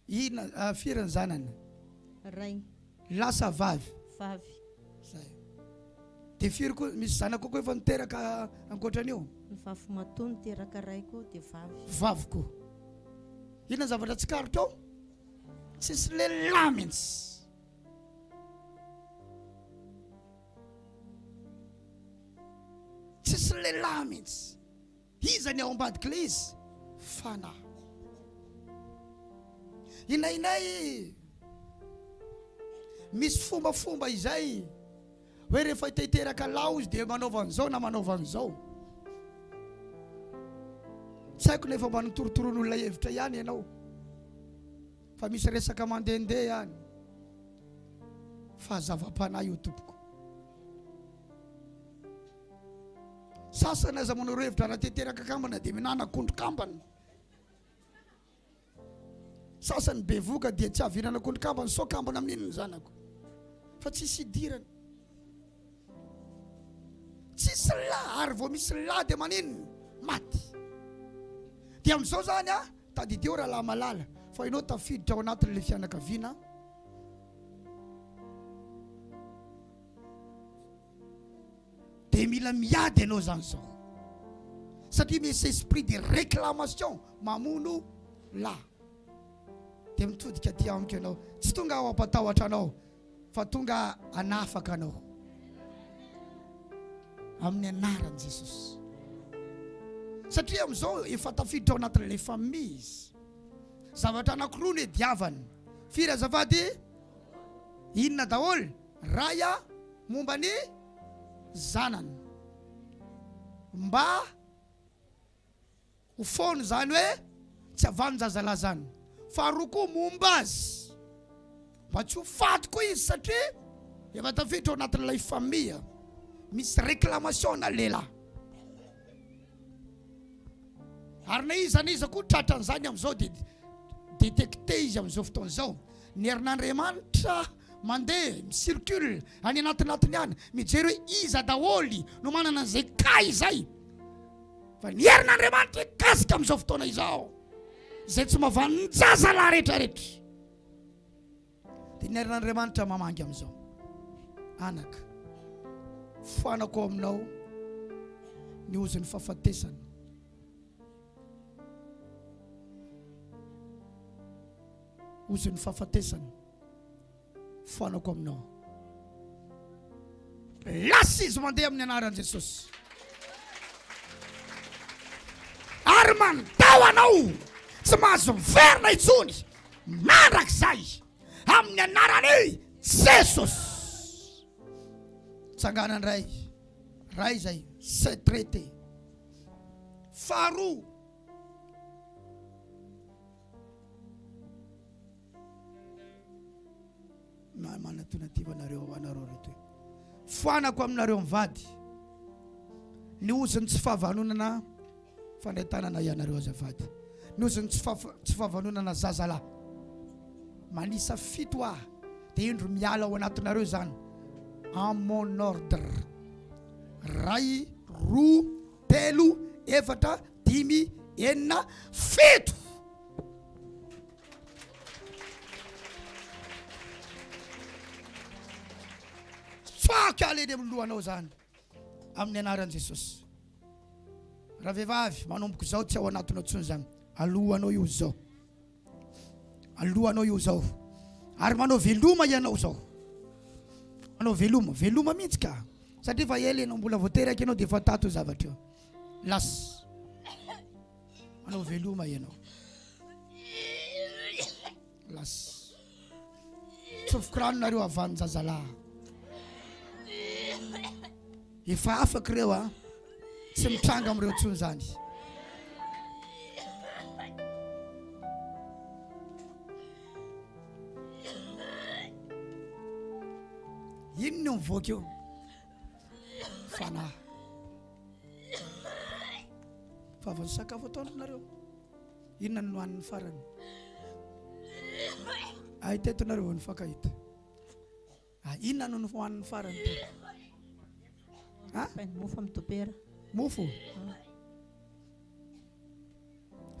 Ina firy ny zanany? Ray. Lasa vavy. Vavy. Zay. Dia firy koa misy zanako koa efa niteraka ankoatran'io? Ny vavy matoa niteraka ray koa dia vavy. Vavy koa. Inona zavatra tsy karitra ao? Tsisy lehilahy mihitsy. Tsisy lehilahy mihitsy. Iza ny ao ambadika le izy? Fanahy. Inainay misy fombafomba izay hoe rehefa hiteraka lao izy dia manaova an'izao na manaova an'izao. Tsy haiko nefa mba nitorotoron'olona hevitra ihany ianao, fa misy resaka mandehandeha ihany. Fa zava-panahy io tompoko. Sasana aza manoro hevitra raha teteraka kambana dia minana akondro kambana. Sasany bevoka dia tsy avinana akondro kambana, so kambana amin'inona ny zanako. Fa tsisy idirana. Tsisy lahy, ary vao misy lahy dia maninona? Maty. Dia amin'izao zany tadidio raha malala, fa ianao tafiditra ao anatin'ilay fianakaviana. Dia mila miady ianao zany zao. Satria misy esprit de réclamation mamono lahy. Dia mitodika aty amiko ianao. Tsy tonga ao ampatahotra anao, fa tonga anafaka anao. Amin'ny anaran'i Jesosy. satria am'izao efa tafiditra ao anatin'ilay famille izy. Zavatra anankiroa ny diavany. Firy azafady? Inona daholo? Raya momba ny zanany. Mba ho fono zany hoe tsy avany zazalahy zany. Faharoa koa momba azy mba tsy ho faty koa izy satria efa tafiditra ao anatin'ilay famille. Misy réclamation na lehilahy. Ary na izy zany izy koa tratran'izany am'izao dia détecté izy am'izao fotoan'izao. Ny herin'Andriamanitra mandeha misircule any anatinatiny any mijery hoe iza daholy no manana an'izay ka izay. Fa ny herin'Andriamanitra kasika am'izao fotoana izao zay tsy mahavany ny zazalahy rehetrarehetra. Dia ny herin'Andriamanitra mamangy am'izao. Anaka, foanako aminao ny ozon'ny fahafatesana. Ozon'ny fahafatesana foanako aminao. Lasa izy mandeha amin'ny anaran'i Jesosy. Ary mandao anao tsy mahazo miverina intsony mandrakizay amin'ny anaran'i Jesosy. Tsanganan ray zay c'est traité. Faharoa, manatonativa anareo reto. Foanako aminareo mivady ny ozony tsy fahavanonana fandraitanana ianareo azafady. Ny ozony tsy fahavanonana zazalahy. Manisa 7 aho dia indro miala ao anatinareo zany. En mon ordre. 2, 3, 4, 5, 6, 7. Faky aleny amin'ny lohanao zany amin'ny anaran'i Jesosy. Raha vehivavy manomboka izao tsy ao anatinao intsony zany. Alohanao io zao. Alohanao io zao. Ary manao veloma ianao zao. Manao veloma mihitsy ka. Satria fa ela ianao mbola voateraka ianao dia efa tato zavatra io. Las. Manao veloma ianao. Las. Tsofoko ranonareo avany zazalahy. Efa afaka ireo tsy mitranga amin'ireo intsony zany. Inona no mivoaka eo? Fanahy. Fa avy sakafo ataon'ny nareo. Inona no hohanin'ny farany? Ahita nareo ny fakahita. Inona no hohanin'ny farany? Mofo amin'ny topera. Mofo?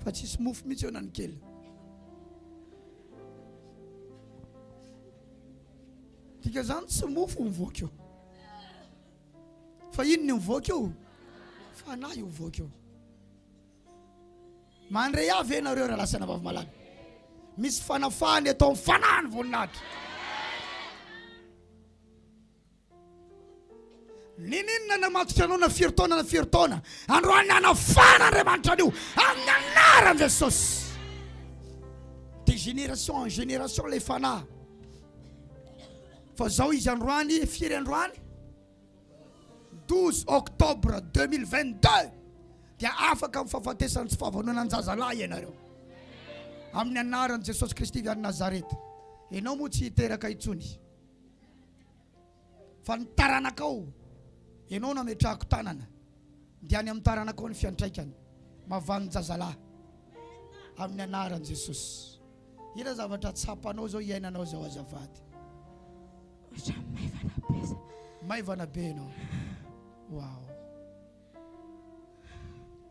Fa tsisy mofo mihitsy eo na ny kely. Tika zany tsy mofo mivoaka eo. Fa inona mivoaka eo? Fanahy mivoaka eo. Mandray avy ianareo raha lasana vavy malaga. Misy fanafahany atao amin'ny fanahy ny voninahitra. Ninina namatotra anao na firy-taona. Androany anafana Andriamanitra anio amin'ny anaran'i Jesosy. De génération en génération les fanahy. Fa zao izy androany, firy androany 12 octobre 2022 dia afaka amin'ny fahafatesana tsy fahavanonana ny zazalahy ianareo amin'ny anaran'i Jesosy Kristy vy any Nazareta. Ianao moa tsy hiteraka intsony fa ny taranakao ianao nametrahako tanana dia any amin'ny taranakao ny fiantraikany mahavan'ny zazalahy amin'ny anaran'i Jesosy. Ina zavatra tsapanao zao iainanao zao azafady. Maivana be ianao. Wow.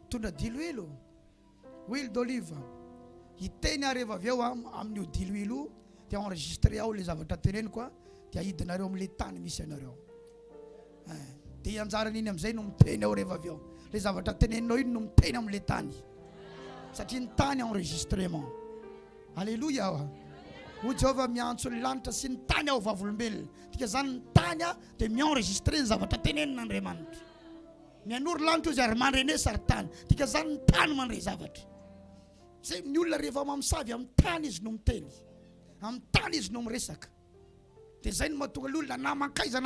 Tondra diloilo, huile d'olive. Hiteny areva avy eo amin'io diloilo dia enregistré ao le zavatra teneniko dia ahidinareo amin'le tany misy anareo. Dia anjaran'iny amin'izay no miteny ao rehefa avy eo. Le zavatra teneninao iny no miteny amin'le tany. Satria ny tany enregistrement. Alléluia. Ho Jehovah miantso ny lanitra sy ny tany ao vavolombelona. Tika zany ny tany dia mi-enregistré ny zavatra tenenina Andriamanitra. mianoro lanitra izy ary mandrene sary tany tika zany ny tany mandre zavatra zay ny olona rehefa mamosavy amin'ny tany izy no miteny amin'ny tany izy no miresaka dia zay no mahatonga olona namankaiza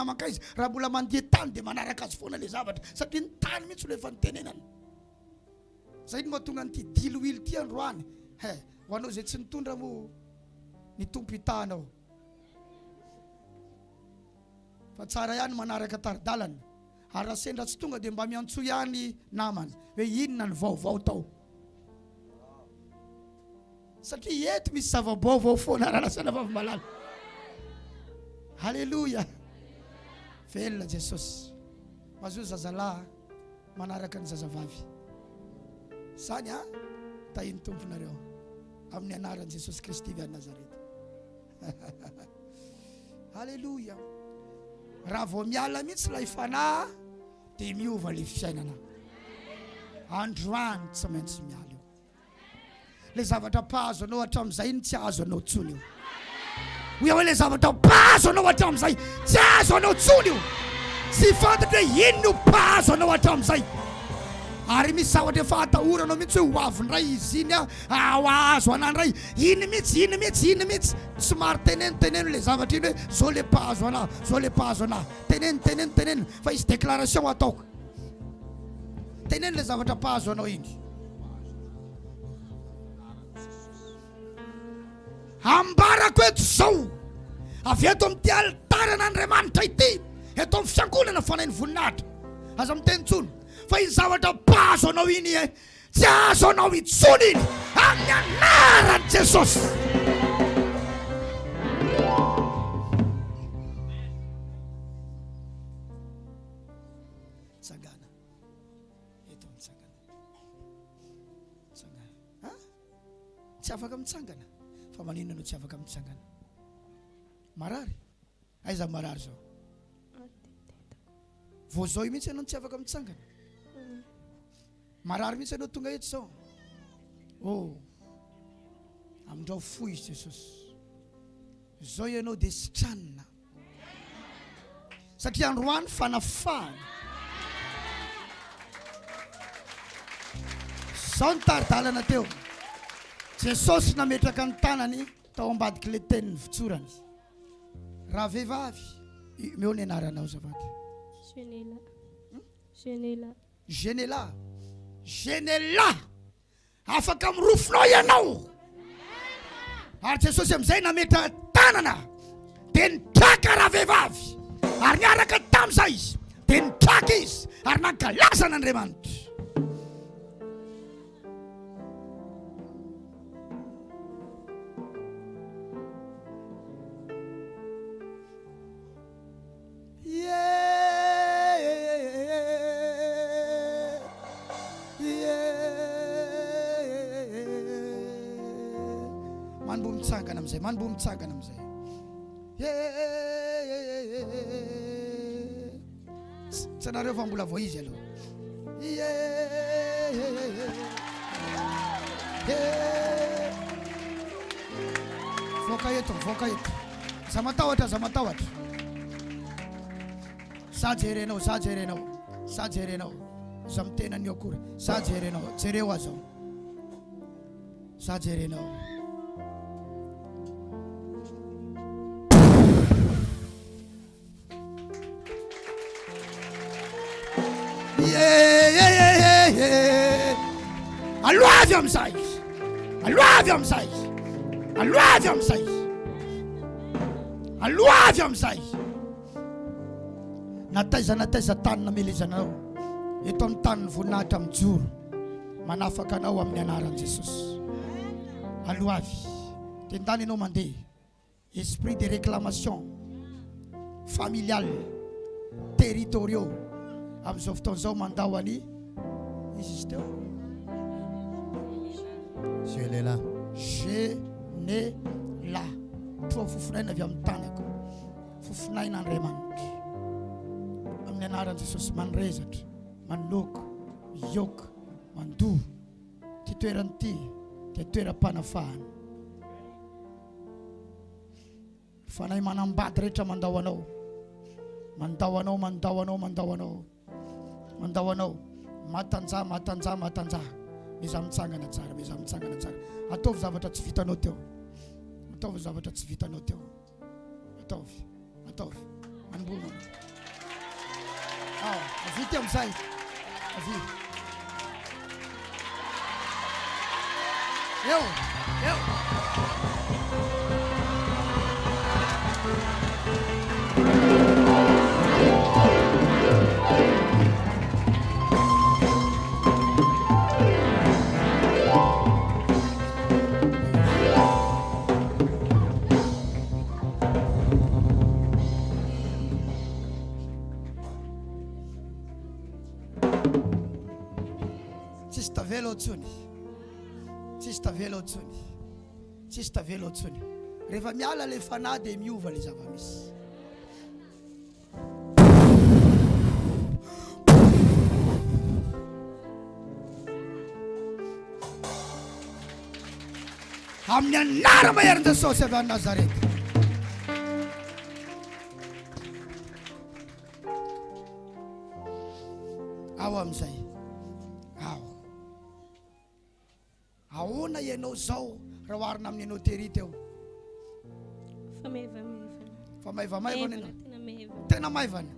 raha mbola mandeha tany dia manaraka azy foana le zavatra satria ny tany mihitsy rehefa nitenenana zay no mahatonga nyty diloilo ty androany ho anao zay tsy nitondra mo ny tompo hitanao fa tsara ihany manaraka taridalana ary raha sendra tsy tonga dia mba miantso ihany namany hoe inona ny vaovao tao satria eto misy zava-baovao foana raha lasana vavimalala. Halleluja. Velona Jesosy. Mazoa zazalahy manaraka ny zazavavy. Zany tahiny tomponareo amin'ny anaran'i Jesosy Kristy avy any Nazareta. Halleluja. Raha vao miala mihitsy ilay fanahy dia miova le fiainana. Androany tsy maintsy miala eo. Le zavatra pahazo anao hatramin'izay ny tsy azo anao tsony io. Hoe le zavatra pahazo anao hatramin'izay tsy azo anao tsony io. Tsy fantatra hoe inona no pahazo anao hatramin'izay. Ary misy zavatra efa atahoranao mihitsy hoe ho avy ndray izy iny ho azo anandray iny mihitsy somary teneno le zavatra iny hoe zao le pahazo anahy zao le pahazo anahy teneno fa izy déclaration ataoko teneno le zavatra pahazo anao iny. Ambarako eto zao avy eto amin'ity altaran'Andriamanitra ity eto amin'ny fiangonana fanahin'ny voninahitra aza miteny tsony fa iny zavatra pahazo anao iny tsy azo anao itsony iny amin'ny anaran'i Jesosy. Tsangana eto mitsangana tsy afaka mitsangana fa maninona no tsy afaka mitsangana marary aiza marary zao vo zao mihitsy ianao tsy afaka mitsangana marary mihitsy ianao tonga eto zao amindrao fo izy Jesosy zao ianao dia sitranina satria androany fanafahana zao ny taridalana teo Jesosy nametraka ny tanany tao ambadiky le tenin'ny fitsorany raha vehivavy meo ny anaranao zavatra Genela afaka mirofonao ianao ary Jesosy amin'izay nametraka tanana dia nitraka raha vehivavy ary niaraka tamin'izay izy dia nitraka izy ary nankalaza n'Andriamanitra. Manbo mitsangana amin'izay tsy anareo fa mbola vao izy aloha voaka eto za matahotra za jerenao za mitenany eo akory za jereo azo za jerenao aloavy am'izay nataiza tany namelezanao eto amin'ny tany ny voninahitra mijoro manafaka anao amin'ny anaran'i Jesosy. Aloavy tendany ianao mandeha esprit de réclamation familial territoriaux amin'izao fotoan'izao mandao any izy teo Genela toa fofinaina avy amin'ny tanako fofinain'Andriamanitra amin'ny anaran'i Jesosy manrezatra manoko yoka mandoa ty toerany ty dia toeram-panafahana fanahy manambady rehetra mandao anao Andawanao matanja miza mitsangana tsara ataovy zavatra tsy vitanao teo ataovy manbono avity amizay avy eo tsisy tavelo tsony rehefa miala le fanahy dia miova le zava-misy amin'ny anara mahery Jesosy avy any Nazareta. Ao amizay ahoana ianao zao raha oharina amin'ny anao tery teo fa maivamaivana ianao tena maivana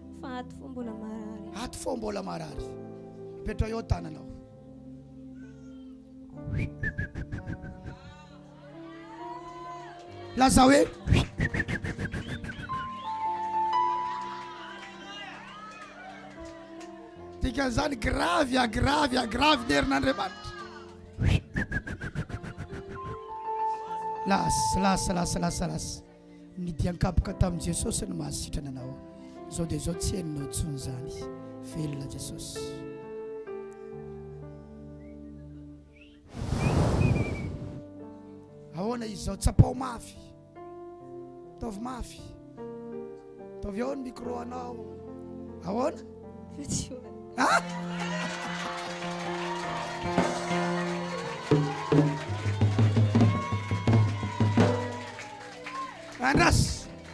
ato fo mbola marary petra eo tananao laza hoe dikan'izany gravy nerin'Andriamanitra las nidiankapoka tamin'i Jesosy no mahasitrana anao zao dia zao tsy hainao tsony zany velona Jesosy ahoana izy zao tsapao mafy taovy mafy taovy ao ny micro anao ahoana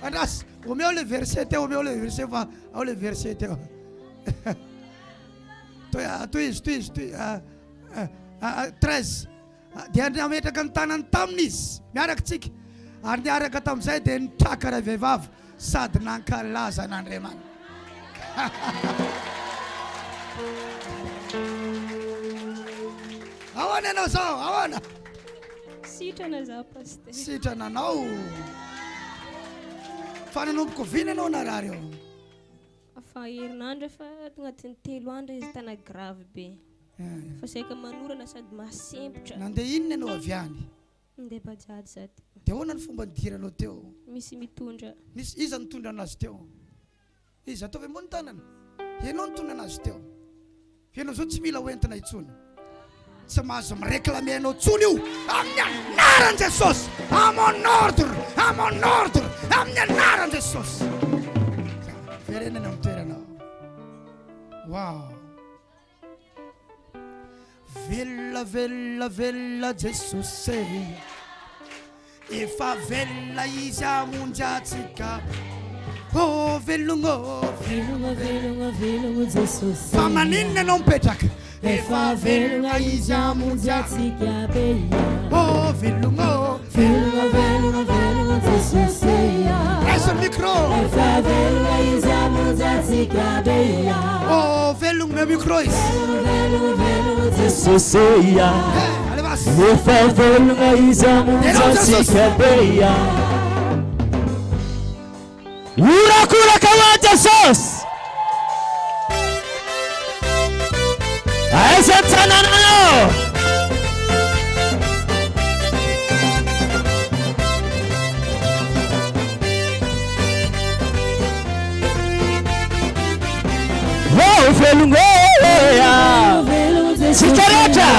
Andras, omeo le verset teo, fa ao le verset teo. Toy 13. Dia nametraka ny tanany taminy izy, miaraka tsika. Ary niaraka tamin'izay dia nitrakara vehivavy sady nankalaza n'Andriamanitra. Ahoana ianao zao, ahoana? Sitrana za pasteur. Sitrana anao. Fa nanomboka vina anao narary eo. Fa herinandro fa agnatin'ny 3 andro izy tana grave be. Fa saika manorana sady masempotra. Nandeha inona ianao avy any? Nandeha bajady sady. Dia ahoana ny fomba nidiranao teo? Misy mitondra. Iza nitondra anazy teo? Iza ataovy ambony tanana? Ianao nitondra anazy teo. Ianao zao tsy mila hoentina intsony. Tsy mahazo mireklame anao tsony io amin'ny anaran'i Jesosy. Amon ordre amin'ny anaran'i Jesosy. Verenana amin'ny toeranao. Wow. Velona Jesosy. Efa velona izy amonjy atsika. Oh velogno Jesosy. Fa maninona anao mipetraka? Efa velona izy amonjy atsika be. Oh velogno Jesosy. Resta il micro. Efa velona izy amonjy atsika be. Oh velogno micro velogno Jesosy. Allez vas. Efa velona izy amonjy atsika be. Urakura kawa Jesus. Aisa tananano. Wow, velungoya. Sikareta.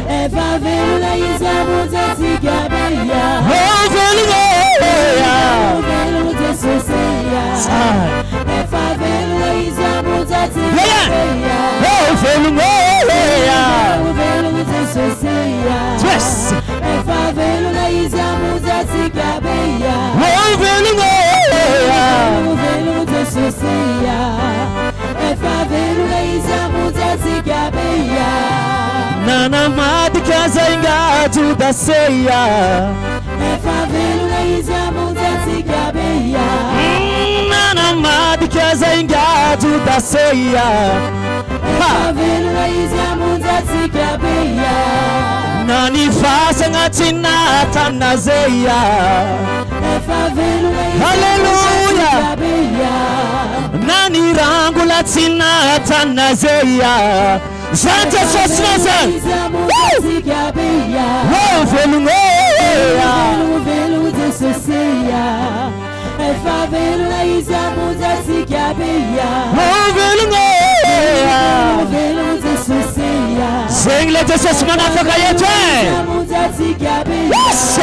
Eva veluna izamuza sikabeya. Wow, velungoya. Efa veluna izamuza sikabeya. Wow, velungoya. Efa veluna izamuza sikabeya. Wow, velungoya. Efa veluna izamuza zainga judaseya efa velona izy amonjy atsika beya nana madika zainga judaseya efa velona izy amonjy atsika beya nani fasagna tsina tamnazeya efa velona izy Hallelujah. atsika beya nani rangula tsina tamnazeya Santa Sosnosa izy amonjy atsika beya Oh velungoya velo de soseya efa velona izy amonjy atsika beya Oh velungoya velo de soseya Sengle de Sosmana Fakayete amonjy atsika beya Yes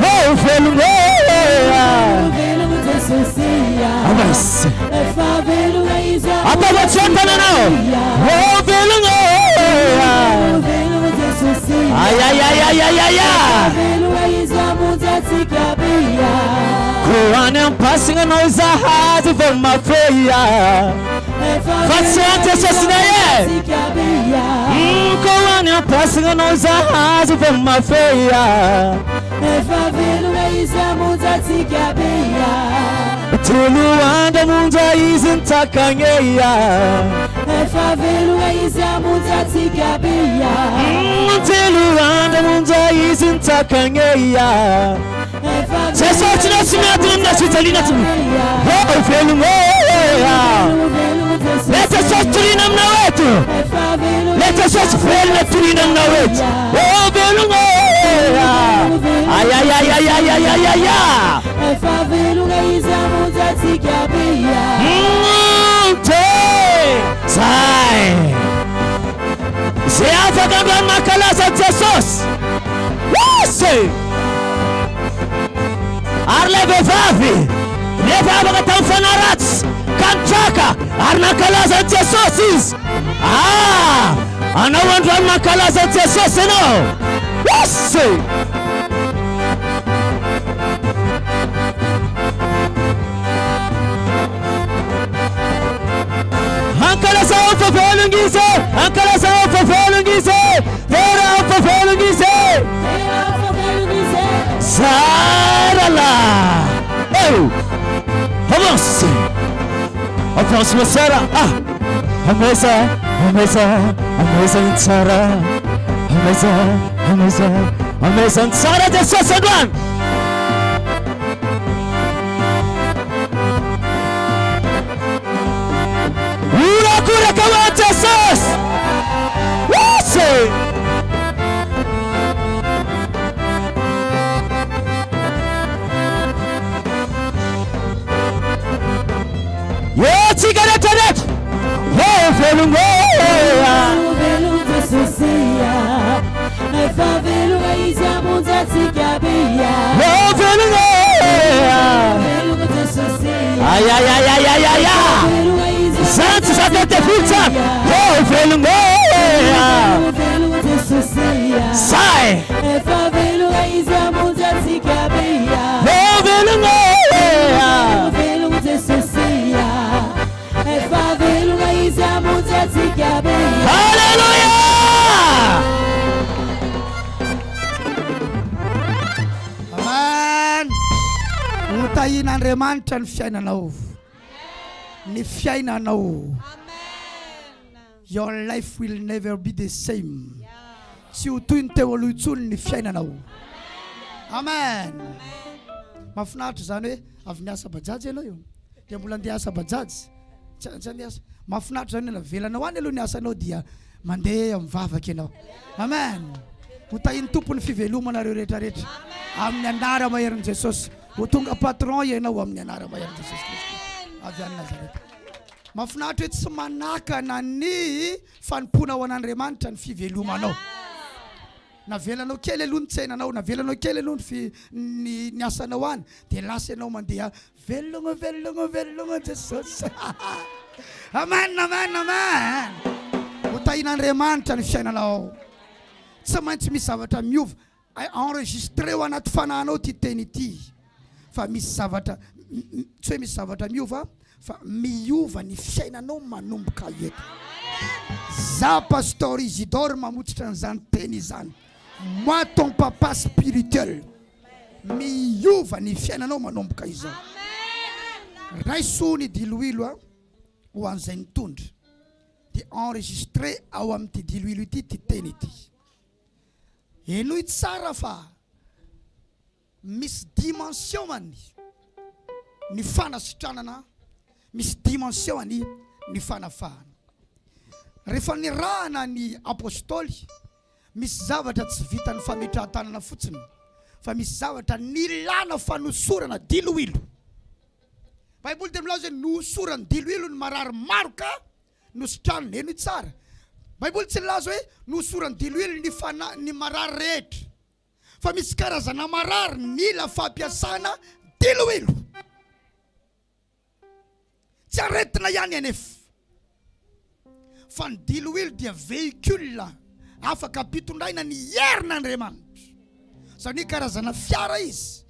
Oh velungoya velo de soseya Amas efa velona izy Apa wachantana now Oh velungoya velo de soseya Ay ay ay ay ay ay ay velona izy amonjy atsika beya Kuane ampasinga no zahazi for mafeya Fatsante sosinaye atsika beya Kuane ampasinga no zahazi for mafeya efa velona izy amonjy atsika beya Tuluanda munja izintakangeya efa velona izy amonjy atsika beya Tuluanda munja izintakangeya efa Sasa tunasimama tunashitalina tu Oh velungoya Leta sasa tulina mna wetu Leta sasa veluna tulina mna wetu Oh velungoya Ay ay ay ay ay ay ay ay ay efa velona izy amonjy atsika beya Sai Zay afaka androany mankalaza Jesosy Wose Ary lay vehivavy rehefa afaka tamin'ny fanaratsy ka nitraka ary nankalaza Jesosy izy anao androany mankalaza Jesosy anao Wose Ankalaza fa velungize Ankalaza fa velungize Vera fa velungize Sarala Oh Avance Avance ma Sara Ameza Ameza Ameza Sara Ameza Ameza Ameza Sara de Sasadwan Kura kama Jesus Wase Yo cigarette net Oh velungoya velo de soseya efa velona izy amonjy atsika beya Oh velungoya velo de soseya Ay ay ay ay ay ay velona izy Santo Sabete Filza Oh velungoya velo de soseya Sai efa velona izy amonjy atsika beya Oh velungoya velo de soseya efa velona izy amonjy atsika beya Hallelujah Amen. Utahin'Andriamanitra ny fiainanao. Ny fiainanao. Your life will never be the same. Tsy ho toy ny teo aloha intsony ny fiainanao. Amen. Mahafinaritra zany hoe avy niasa bajaj ianao io. Dia mbola andeha asa bajaj. Tsy andeha asa. Mahafinaritra zany na velana hoany aloha ny asanao dia mandeha mivavaka ianao. Amen. Utahin'ny tompony fivelomanareo rehetrarehetra. Amin'ny anara maherin' Jesosy. Ho tonga patron ianao amin'ny anara maherin' Jesosy Kristy. Avy any Nazareta. Mahafinaritra hoe tsy manakana ny fanompona ho an'Andriamanitra ny fivelomanao. Navelanao kely aloha ny tsainanao, navelanao kely aloha ny asanao any, dia lasa ianao mandeha velogno velogno velogno Jesosy. Amen, amen, amen. Ho tahin'Andriamanitra ny fiainanao. Tsy maintsy misy zavatra miova. Enregistré ho anaty fanahinao ty teny ity. Fa misy zavatra, tsy hoe misy zavatra miova, fa miova ny fiainanao manomboka eto. Za pasteur Isidore mamotsitra an'izany teny izany. Moi ton papa spirituel. Miova ny fiainanao manomboka izao. Raisony diloilo ho an'izay nitondra. Dia enregistré ao amin'ity diloilo ity ty teny ity. Enoy tsara fa misy dimension ny fanasitranana, misy dimension ny fanafahana. Rehefa nirahana ny apôstôly, misy zavatra tsy vitan'ny fametrahan-tanana fotsiny, fa misy zavatra nilana fanosorana diloilo. Baiboly dia milaza hoe nosorany diloilo ny marary maro ka nositraniny. Enoy tsara. Baiboly tsy milaza hoe nosorany diloilo ny marary rehetra, fa misy karazana marary nila fampiasana diloilo. Tsy aretina ihany anefa, fa ny diloilo dia véhicule afaka ampitondraina ny herin'Andriamanitra. Satria karazana fiara izy.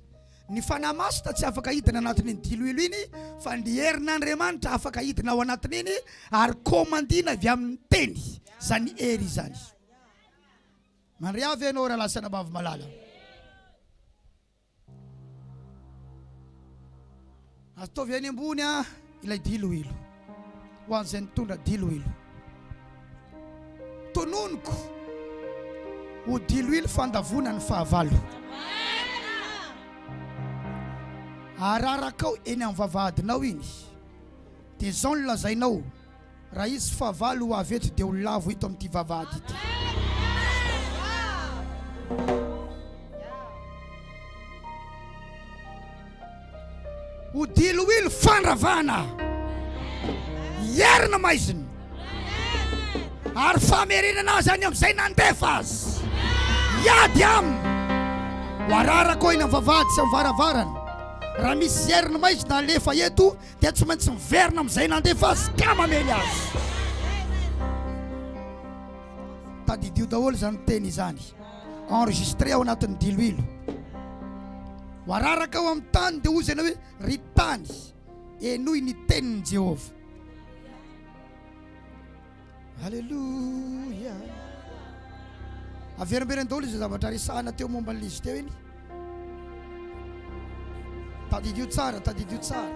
Ny fanahy masina tsy afaka hidina anatin'ny diloilo iny, fa ny herin'Andriamanitra afaka hidina ao anatin'iny ary komandina avy amin'ny teny zany hery zany. Mandray avy ianao raha lasana bavy malala. Ataovy any ambony ilay diloilo ho an'izay nitondra diloilo. Tononoko ho diloilo fandavona ny fahavalo. Ararakao eny amin'ny vavahadinao iny, dia zao no lazainao raha izy fahavalo ho avy eto dia ho lavo hito amin'ity vavahady ity. Ho diloilo fandravana, herina maiziny, ary famerenana azy any amin'izay nandefa azy. Iady aminy ho ararakao eny amin'ny vavahady sy amin'ny varavarany. Raha misy herina maizina alefa eto dia tsy maintsy miverina amin'izay nandefa azy ka mamely azy. Tadidio daholo zany teny izany, enregistré ao anatin'ny diloilo. Ho araraka ao amin'ny tany dia hozy ianao hoe ry tany, enoy ny tenin'i Jehova. Halleluja. Averimbereny daholo izay zavatra resahana teo momba n'izy teo iny. Tadidio tsara, tadidio tsara.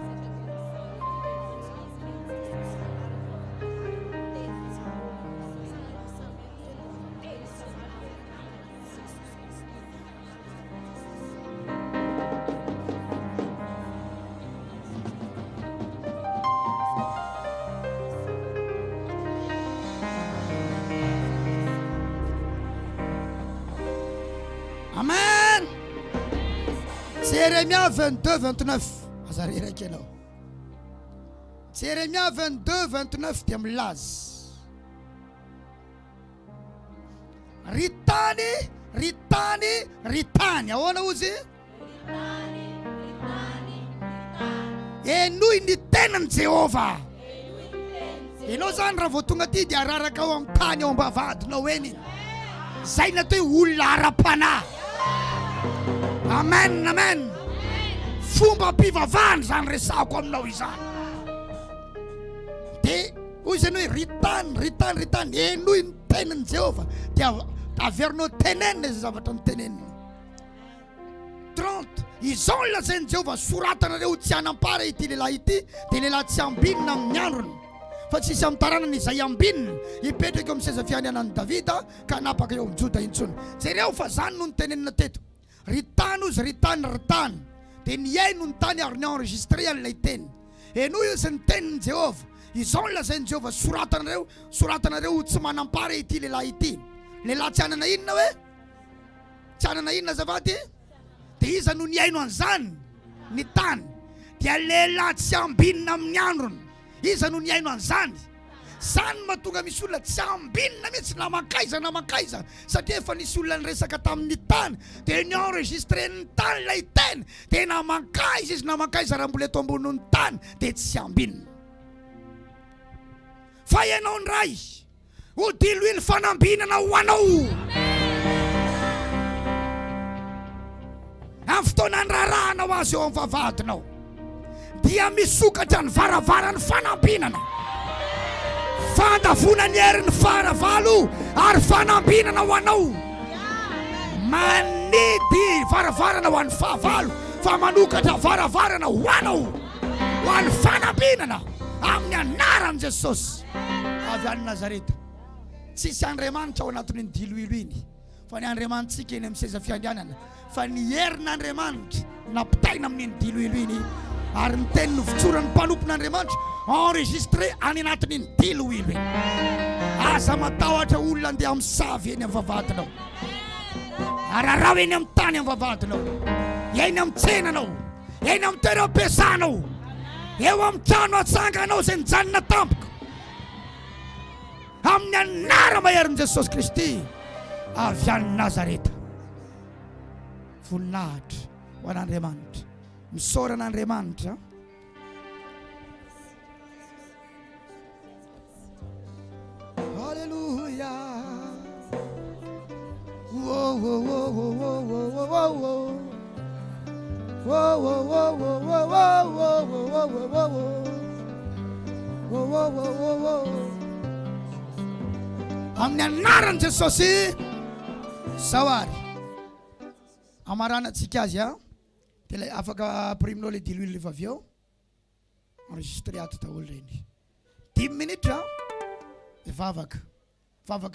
Amen. Jérémie 22, 29. Azare raiky ianao. Jérémie 22, 29 dia milaza. Ritany, ritany, ritany. Ahoana ozy? Enoy ny tenan'i Jehova. Ianao zany raha vao tonga aty dia araraka ao amin'ny tany ao am-bavahadinao eny. Zay natao hoe olona ara-panahy. Amen, amen. Fomba mpivavahana zany resahako aminao izany. Dia hoy zany hoe ritany, ritany, ritany. Enoy ny tenan'i Jehova. Dia averinao tenenina izay zavatra nitenenina. 30. Izao ny lazain'i Jehova, soratanareo tsy hanampara ity lehilahy ity, dia lehilahy tsy ambinina amin'ny androny. Fa tsisy amin'ny taranany izay ambinina hipetraka eo amin'ny seza fiandrianan'i Davida ka hanapaka eo amin'ny Joda intsony. Jereo fa zany no nitenenina teto. Ritany ozy, ritany, ritany. Dia ny aino ny tany ary ny enregistré an'ilay teny. Enoy izy ny tenin'i Jehova. Izao ny lazain'i Jehova, soratanareo tsy manampara ity lehilahy ity. Lehilahy tsy hanana inona hoe? Tsy hanana inona azafady? Dia iza no ny aino an'izany ny tany. Dia lehilahy tsy ambinina amin'ny androny. Iza no ny aino an'izany. Zany mahatonga misy olona tsy ambinina mihitsy namakaiza. Satria efa nisy olona niresaka tamin'ny tany, dia ny enregistré ny tany ilay teny, dia namakaiza izy namakaiza raha mbola eto ambonin'ny tany dia tsy ambinina. Fa ianao ndray ho diloilo fanambinana ho anao. fotoana andraranao azy eo amin'ny vavahadinao dia misokatra ny varavaran'ny fanambinana. Fandavona ny herin'ny faravalo ary fanambinana ho anao. Manidy varavarana ho an'ny fahavalo fa manokatra varavarana ho anao ho an'ny fanambinana amin'ny anaran'i Jesosy. Avy any Nazareta. Tsisy Andriamanitra ao anatin'ny diloilo iny fa ny Andriamanitsika eny amin'ny seza fiandianana fa ny herin'Andriamanitra nampitaina amin'ny diloilo iny ary ny teny novotsoran'ny mpanompon'Andriamanitra enregistré any anatin'ny diloilo iny. Aza matahotra olona andeha amin'ny savy eny amin'ny vavahadinao, ararao eny amin'ny tany amin'ny vavahadinao, eny amin'ny tsenanao, eny amin'ny toeram-piasanao, eo amin'ny trano atsanganao izay nijanona tampoka. Amin'ny anara maherin' Jesosy Kristy avy any Nazareta. Voninahitra ho an'Andriamanitra, misaoran'Andriamanitra. Halleluja. Whoa, whoa, whoa, whoa, whoa, whoa, whoa, whoa. Whoa, whoa, whoa, whoa, whoa, whoa, whoa, whoa, whoa, whoa. Whoa, whoa, whoa, whoa, whoa. Amin'ny anaran'i Jesosy sawary amaranantsika azy a dia ilay afaka priminao ilay diloilo rehefa avy eo enregistré ato daholo reny 10 minitra dia vavaka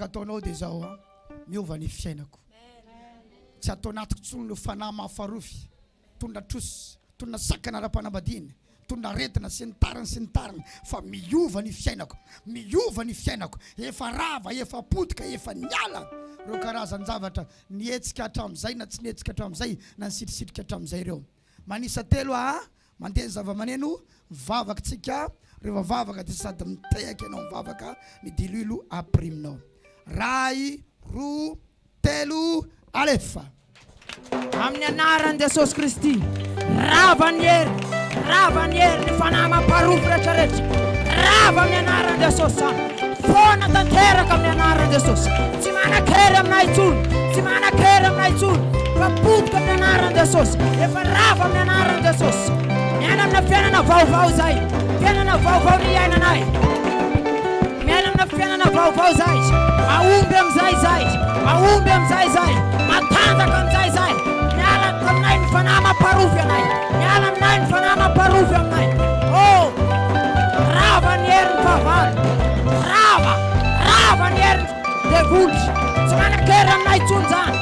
ataonao dia zao a miova ny fiainako tsy atao anatiko tsony no fanahy mahafarofy tondra trosy tondra sakana ara-panambadiana tondra aretina sy ny tariny fa miova ny fiainako efa rava efa potika efa niala reo karazany zavatra nietsika hatramin'izay na tsy nietsika hatramin'izay na nisitrisirika hatramin'izay ireo manisa telo mandeha ny zava-maneno mivavaka tsika rehefa vavaka dia sady mitehaka ianao mivavaka ny diloilo apriminao. Ray, roa, telo, alefa. Amin'ny anaran'i Jesosy Kristy ravany hery ny fanahy mampaharofy rehetrarehetra rava amin'ny anaran'i Jesosy foana tanteraka amin'ny anaran'i Jesosy tsy manan-kery aminay intsony fa potika amin'ny anaran'i Jesosy efa rava amin'ny anaran'i Jesosy miaina amina fiainana vaovao zay fiainana vaovao ny iainanay miaina amina fiainana vaovao zay mahomby am'izay zay matanjaka am'izay zay miala aminay ny fanahy mampaharofy anay miala aminay ny fanahy mampaharofy aminay rava ny herin'ny fahavalo rava ny herin'ny devoly tsy manan-kery aminay intsony zany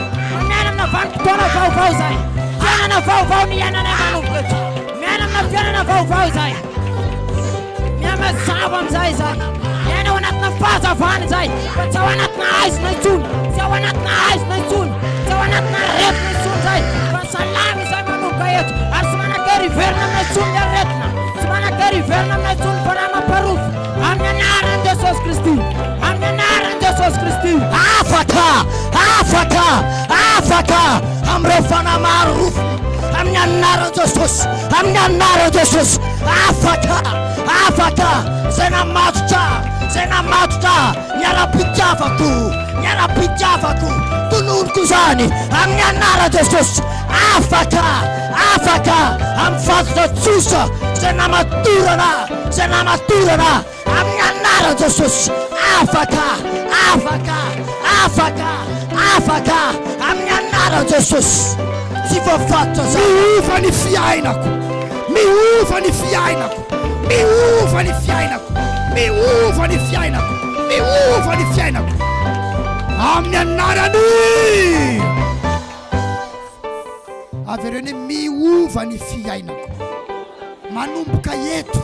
miaina amina vanim-potoana vaovao zay fiainana vaovao ny iainanay manomboka miaina amina fiainana vaovao zay miamazava am'izay zay miaina ao anatina fahazavana zay fa tsy ao anatina aizina intsony tsy ao anatina aretina intsony zay fa salamy zay manomboka eto ary tsy manan-kery iverina amina intsony ny aretina tsy manan-kery iverina amina intsony fanahy mampaharofy amin'ny anaran'i Jesosy Kristy afaka amreo fanahy maharofy amin'ny anaran'i Jesosy afaka zay namatotra ny ara-pitiavako tononoko zany amin'ny anaran'i Jesosy afaka amin'ny fatotra tsosa zay namatorana amin'ny anaran'i Jesosy afaka amin'ny anaran'i Jesosy tsy voafatotra zay miova ny fiainako amin'ny anarany avereny miova ny fiainako manomboka eto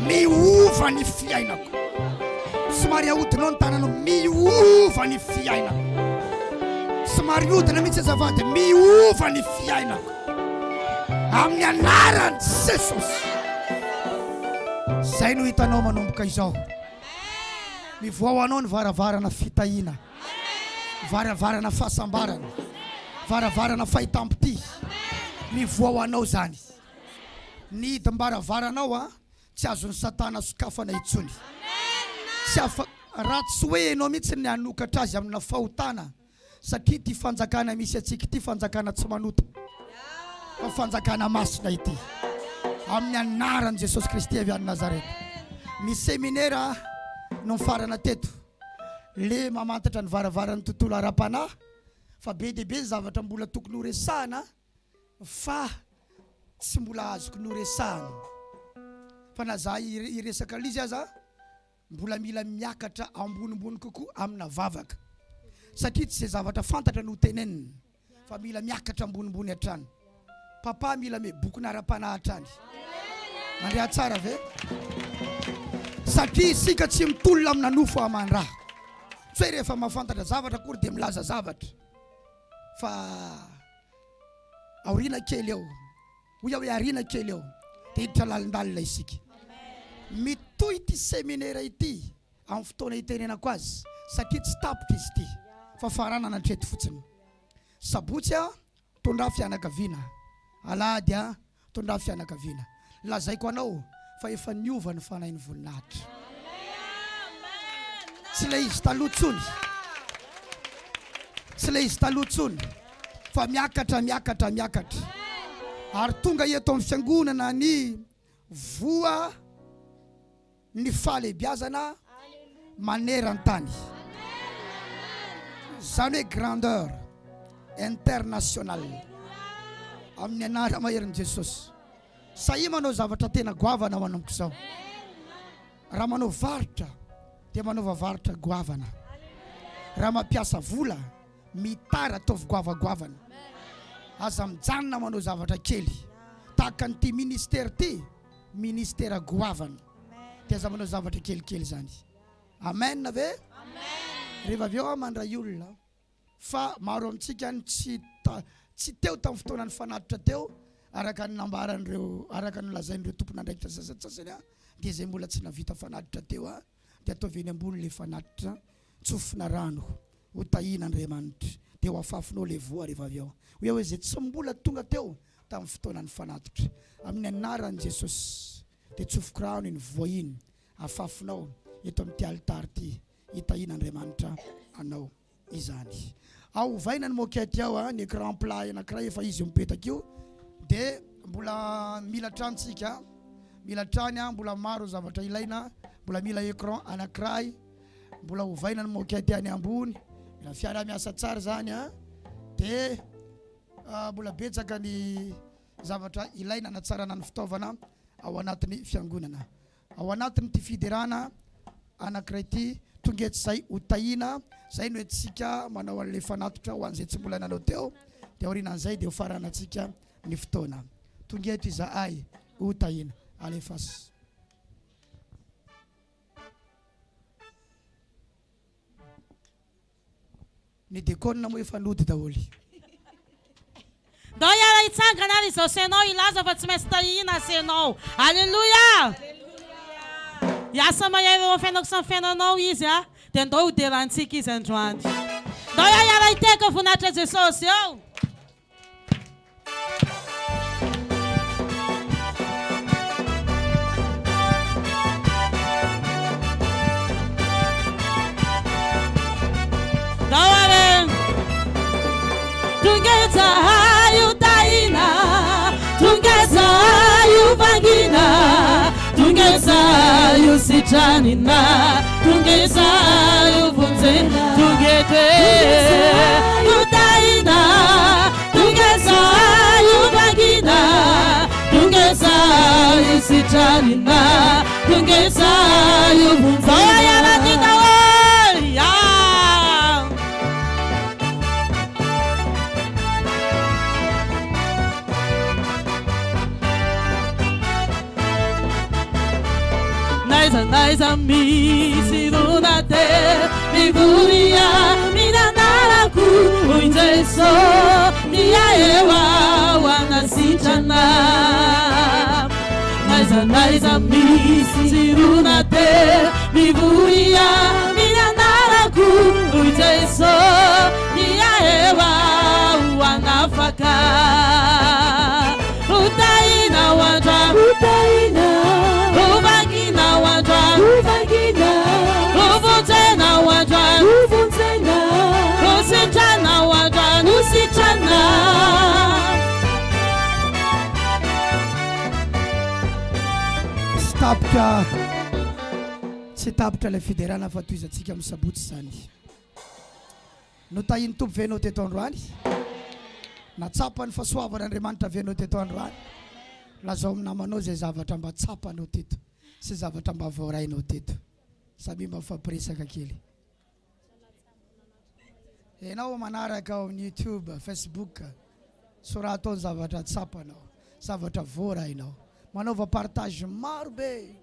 miova ny fiainako somary ahodinao ny tananao miova ny fiainako somary hodina mihitsy azavady miova ny fiainako amin'ny anaran'i Jesosy zay no hitanao manomboka izao mivoao anao ny varavarana fitahina varavarana fahasambarana varavarana fahitam-pity mivoao anao zany ny hidim-baravaranao tsy azon'ny satana sokafana intsony raha tsy hoe ianao mihitsy ny hanokatra azy amina fahotana satria ty fanjakana misy atsika ty fanjakana tsy manota fanjakana masina ity amin'ny anaran'i Jesosy Kristy avy any Nazareta. Ny Seminera no farana teto le mamantatra ny varavaran'ny tontolo ara-panahy fa be dia be ny zavatra mbola tokony horesahana fa tsy mbola azoko noresahana fa na za iresaka lizy aza mbola mila miakatra ambonimbony kokoa amina vavaka satria tsy zay zavatra fantatra no tenenina fa mila miakatra ambonimbony hatrany. Papa mila me boky ara-panahy hatrany. Mandeha tsara ve? Satria isika tsy mitolona amina nofo aman-draha. Tsy hoe rehefa mahafantatra zavatra kory dia milaza zavatra fa aoriana kely eo hoy hoe ariana kely eo dia hiditra lalindalina isika. Mitohy ity Seminera ity amin'ny fotoana itenenako azy satria tsy tapitra izy ity fa farana natreto fotsiny. Sabotsy tondra fianakaviana, alahady tondra fianakaviana. Lazaiko anao fa efa niova ny fanahin'ny voninahitra. Tsy le izy taloha tsony, tsy le izy taloha tsony fa miakatra ary tonga eto amin'ny fiangonana ny voa ny fahalebiazana maneran-tany, zany hoe grandeur international amin'ny anara maherin'i Jesosy. Sahia manao zavatra tena goavana ho anamiko zao. Raha manao varotra dia manao varotra goavana. Raha mampiasa vola mitara ataovy goavagoavana. Aza mijanona manao zavatra kely tahaka nyity ministère ty ministère goavana dia aza manao zavatra kelikely zany. Amen ve? Rehefa avy eo mandray olona fa maro amintsika tsy teo tamin'ny fotoana ny fanatitra teo araka ny nambaran'ireo, araka ny lazain'ireo tompon'andraikitra sasasasany dia zay mbola tsy navita fanatitra teo dia ataovy eny ambony le fanatitra tsofina rano ho tahina Andriamanitra dia ho afafinao le voa rehefa avy eo. Hoe zay tsy mbola tonga teo tamin'ny fotoana ny fanatitra amin'ny anaran'i Jesosy dia tsofiko rano iny voa iny afafinao eto amin'ity altary ity hitahina Andriamanitra anao izany. Ao vaina ny mokety ao ny écran plat anankiray efa izy mipetaka io dia mbola mila trantsika, mila trany mbola maro zavatra ilaina, mbola mila écran anankiray, mbola hovaina ny mokety any ambony, mila fiara miasa tsara zany dia mbola betsaka ny zavatra ilaina anatsarana ny fitaovana ao anatin'ny fiangonana, ao anatin'ny ty fiderana anankiray ty tonga eto zay ho tahina. Zay no etsika manao an'le fanatitra ho an'izay tsy mbola nanao teo dia aorianan'izay dia ho faranatsika ny fotoana. Tonga eto izahay ho tahina. Alefas. Ny dekona moa efa nody daholy. Dao iara hitsangana ary izao senao ilaza fa tsy maintsy tahina senao. Alleluia! Iasa mahery eo fiainako samy fiainanao izy dia ndao hoderantsika izy androany. Dao iara hiteka voninahitra Jesosy eo. Dao are tungeza hayo taina, tungeza hayo vangina, tungeza hayo sichanina, tungeza hayo vunzena, tungete utaina, tungeza hayo vangina, tungeza hayo sichanina, tungeza hayo vunzena. Naiza misi lunate mivuria minanaraku uinzeso niyaewa wanasichana. Naiza misi lunate mivuria minanaraku uinzeso niyaewa wanafaka. Utaina wanja utaina uvunzena wadran usichana wadran usichana tapitra ilay fiderana fa toy izantsika misabotsy zany no tahiny tompo venao teto androany natsapany fahasoavan'Andriamanitra venao teto androany lazao aminamanao zay zavatra mba tsapanao teto sy zavatra mba voarainao teto sabi mba fampiresaka kely enao manaraka ao amin'ny YouTube Facebook soratao zavatra tsapanao zavatra voarainao manaova partage maro be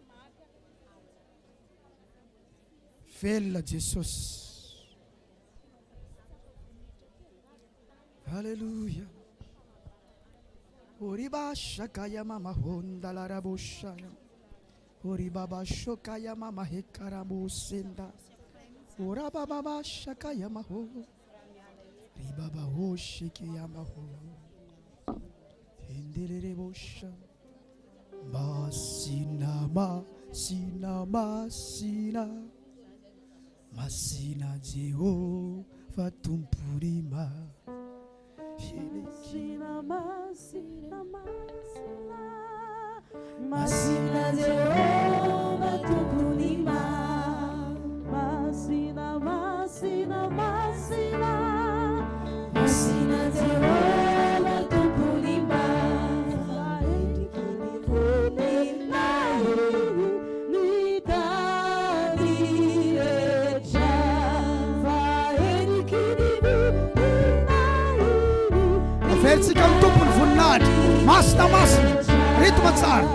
velona Jesosy Haleluya Oriba shakaya mama honda la raboshaya Oriba shokaya mama hekaramusenda Oraba baba shakaya maho Ribaba hoshikaya maho Hendelere bosha Masina masina masina Masina Jehovah tumpurima Masina masina masina Masina Jehovah tumpurima Masina masina masina Masina Jehovah tumpurima Fetsika amin'ny tompony voninahitra masina masina ritma tsara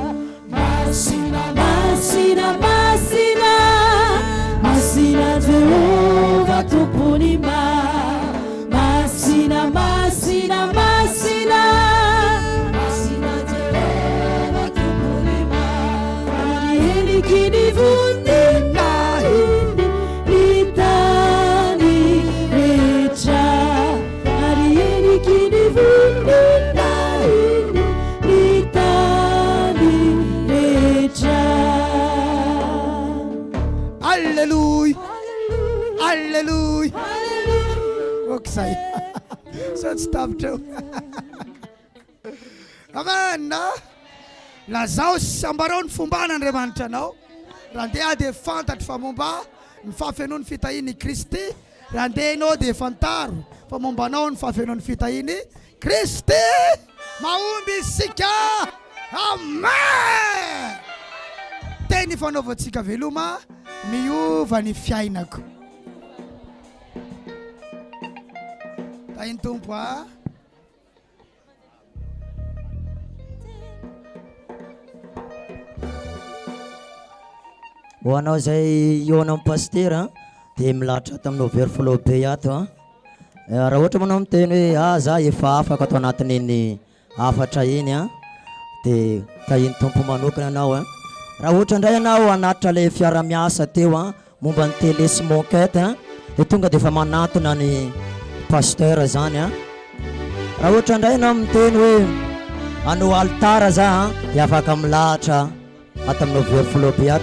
Masina masina masina Masina Jehovah tumpurima Masina masina masina Masina Jehovah tumpurima Ele kini voninahitra litani recha Ele kini voninahitra litani recha Alleluia Alleluia Oksai so tsy tapitra Amen lazao sy ambarao ny fomban'Andriamanitra anao raha andeha dia fantatra fa momba ny fahafenoan'ny fitahian'i Kristy raha andeha ianao dia fantaro fa mombanao ny fahafenoan'ny fitahian'i Kristy mahomby isika amen teny fanaovantsika veloma miova ny fiainako tahiny tompo a ho anao zay eo anao pasteur dia milatra taminao very folao be ato raha ohatra manao miteny hoe za efa afaka atao anatin'iny afatra iny dia tahiny tompo manokana anao raha ohatra indray anao anatitra ilay fiara-miasa teo momba ny télé sy moquette dia tonga dia efa manatona ny pasteur zany raha ohatra indray anao miteny hoe anao altara za dia afaka milahatra ato aminao very folao be ato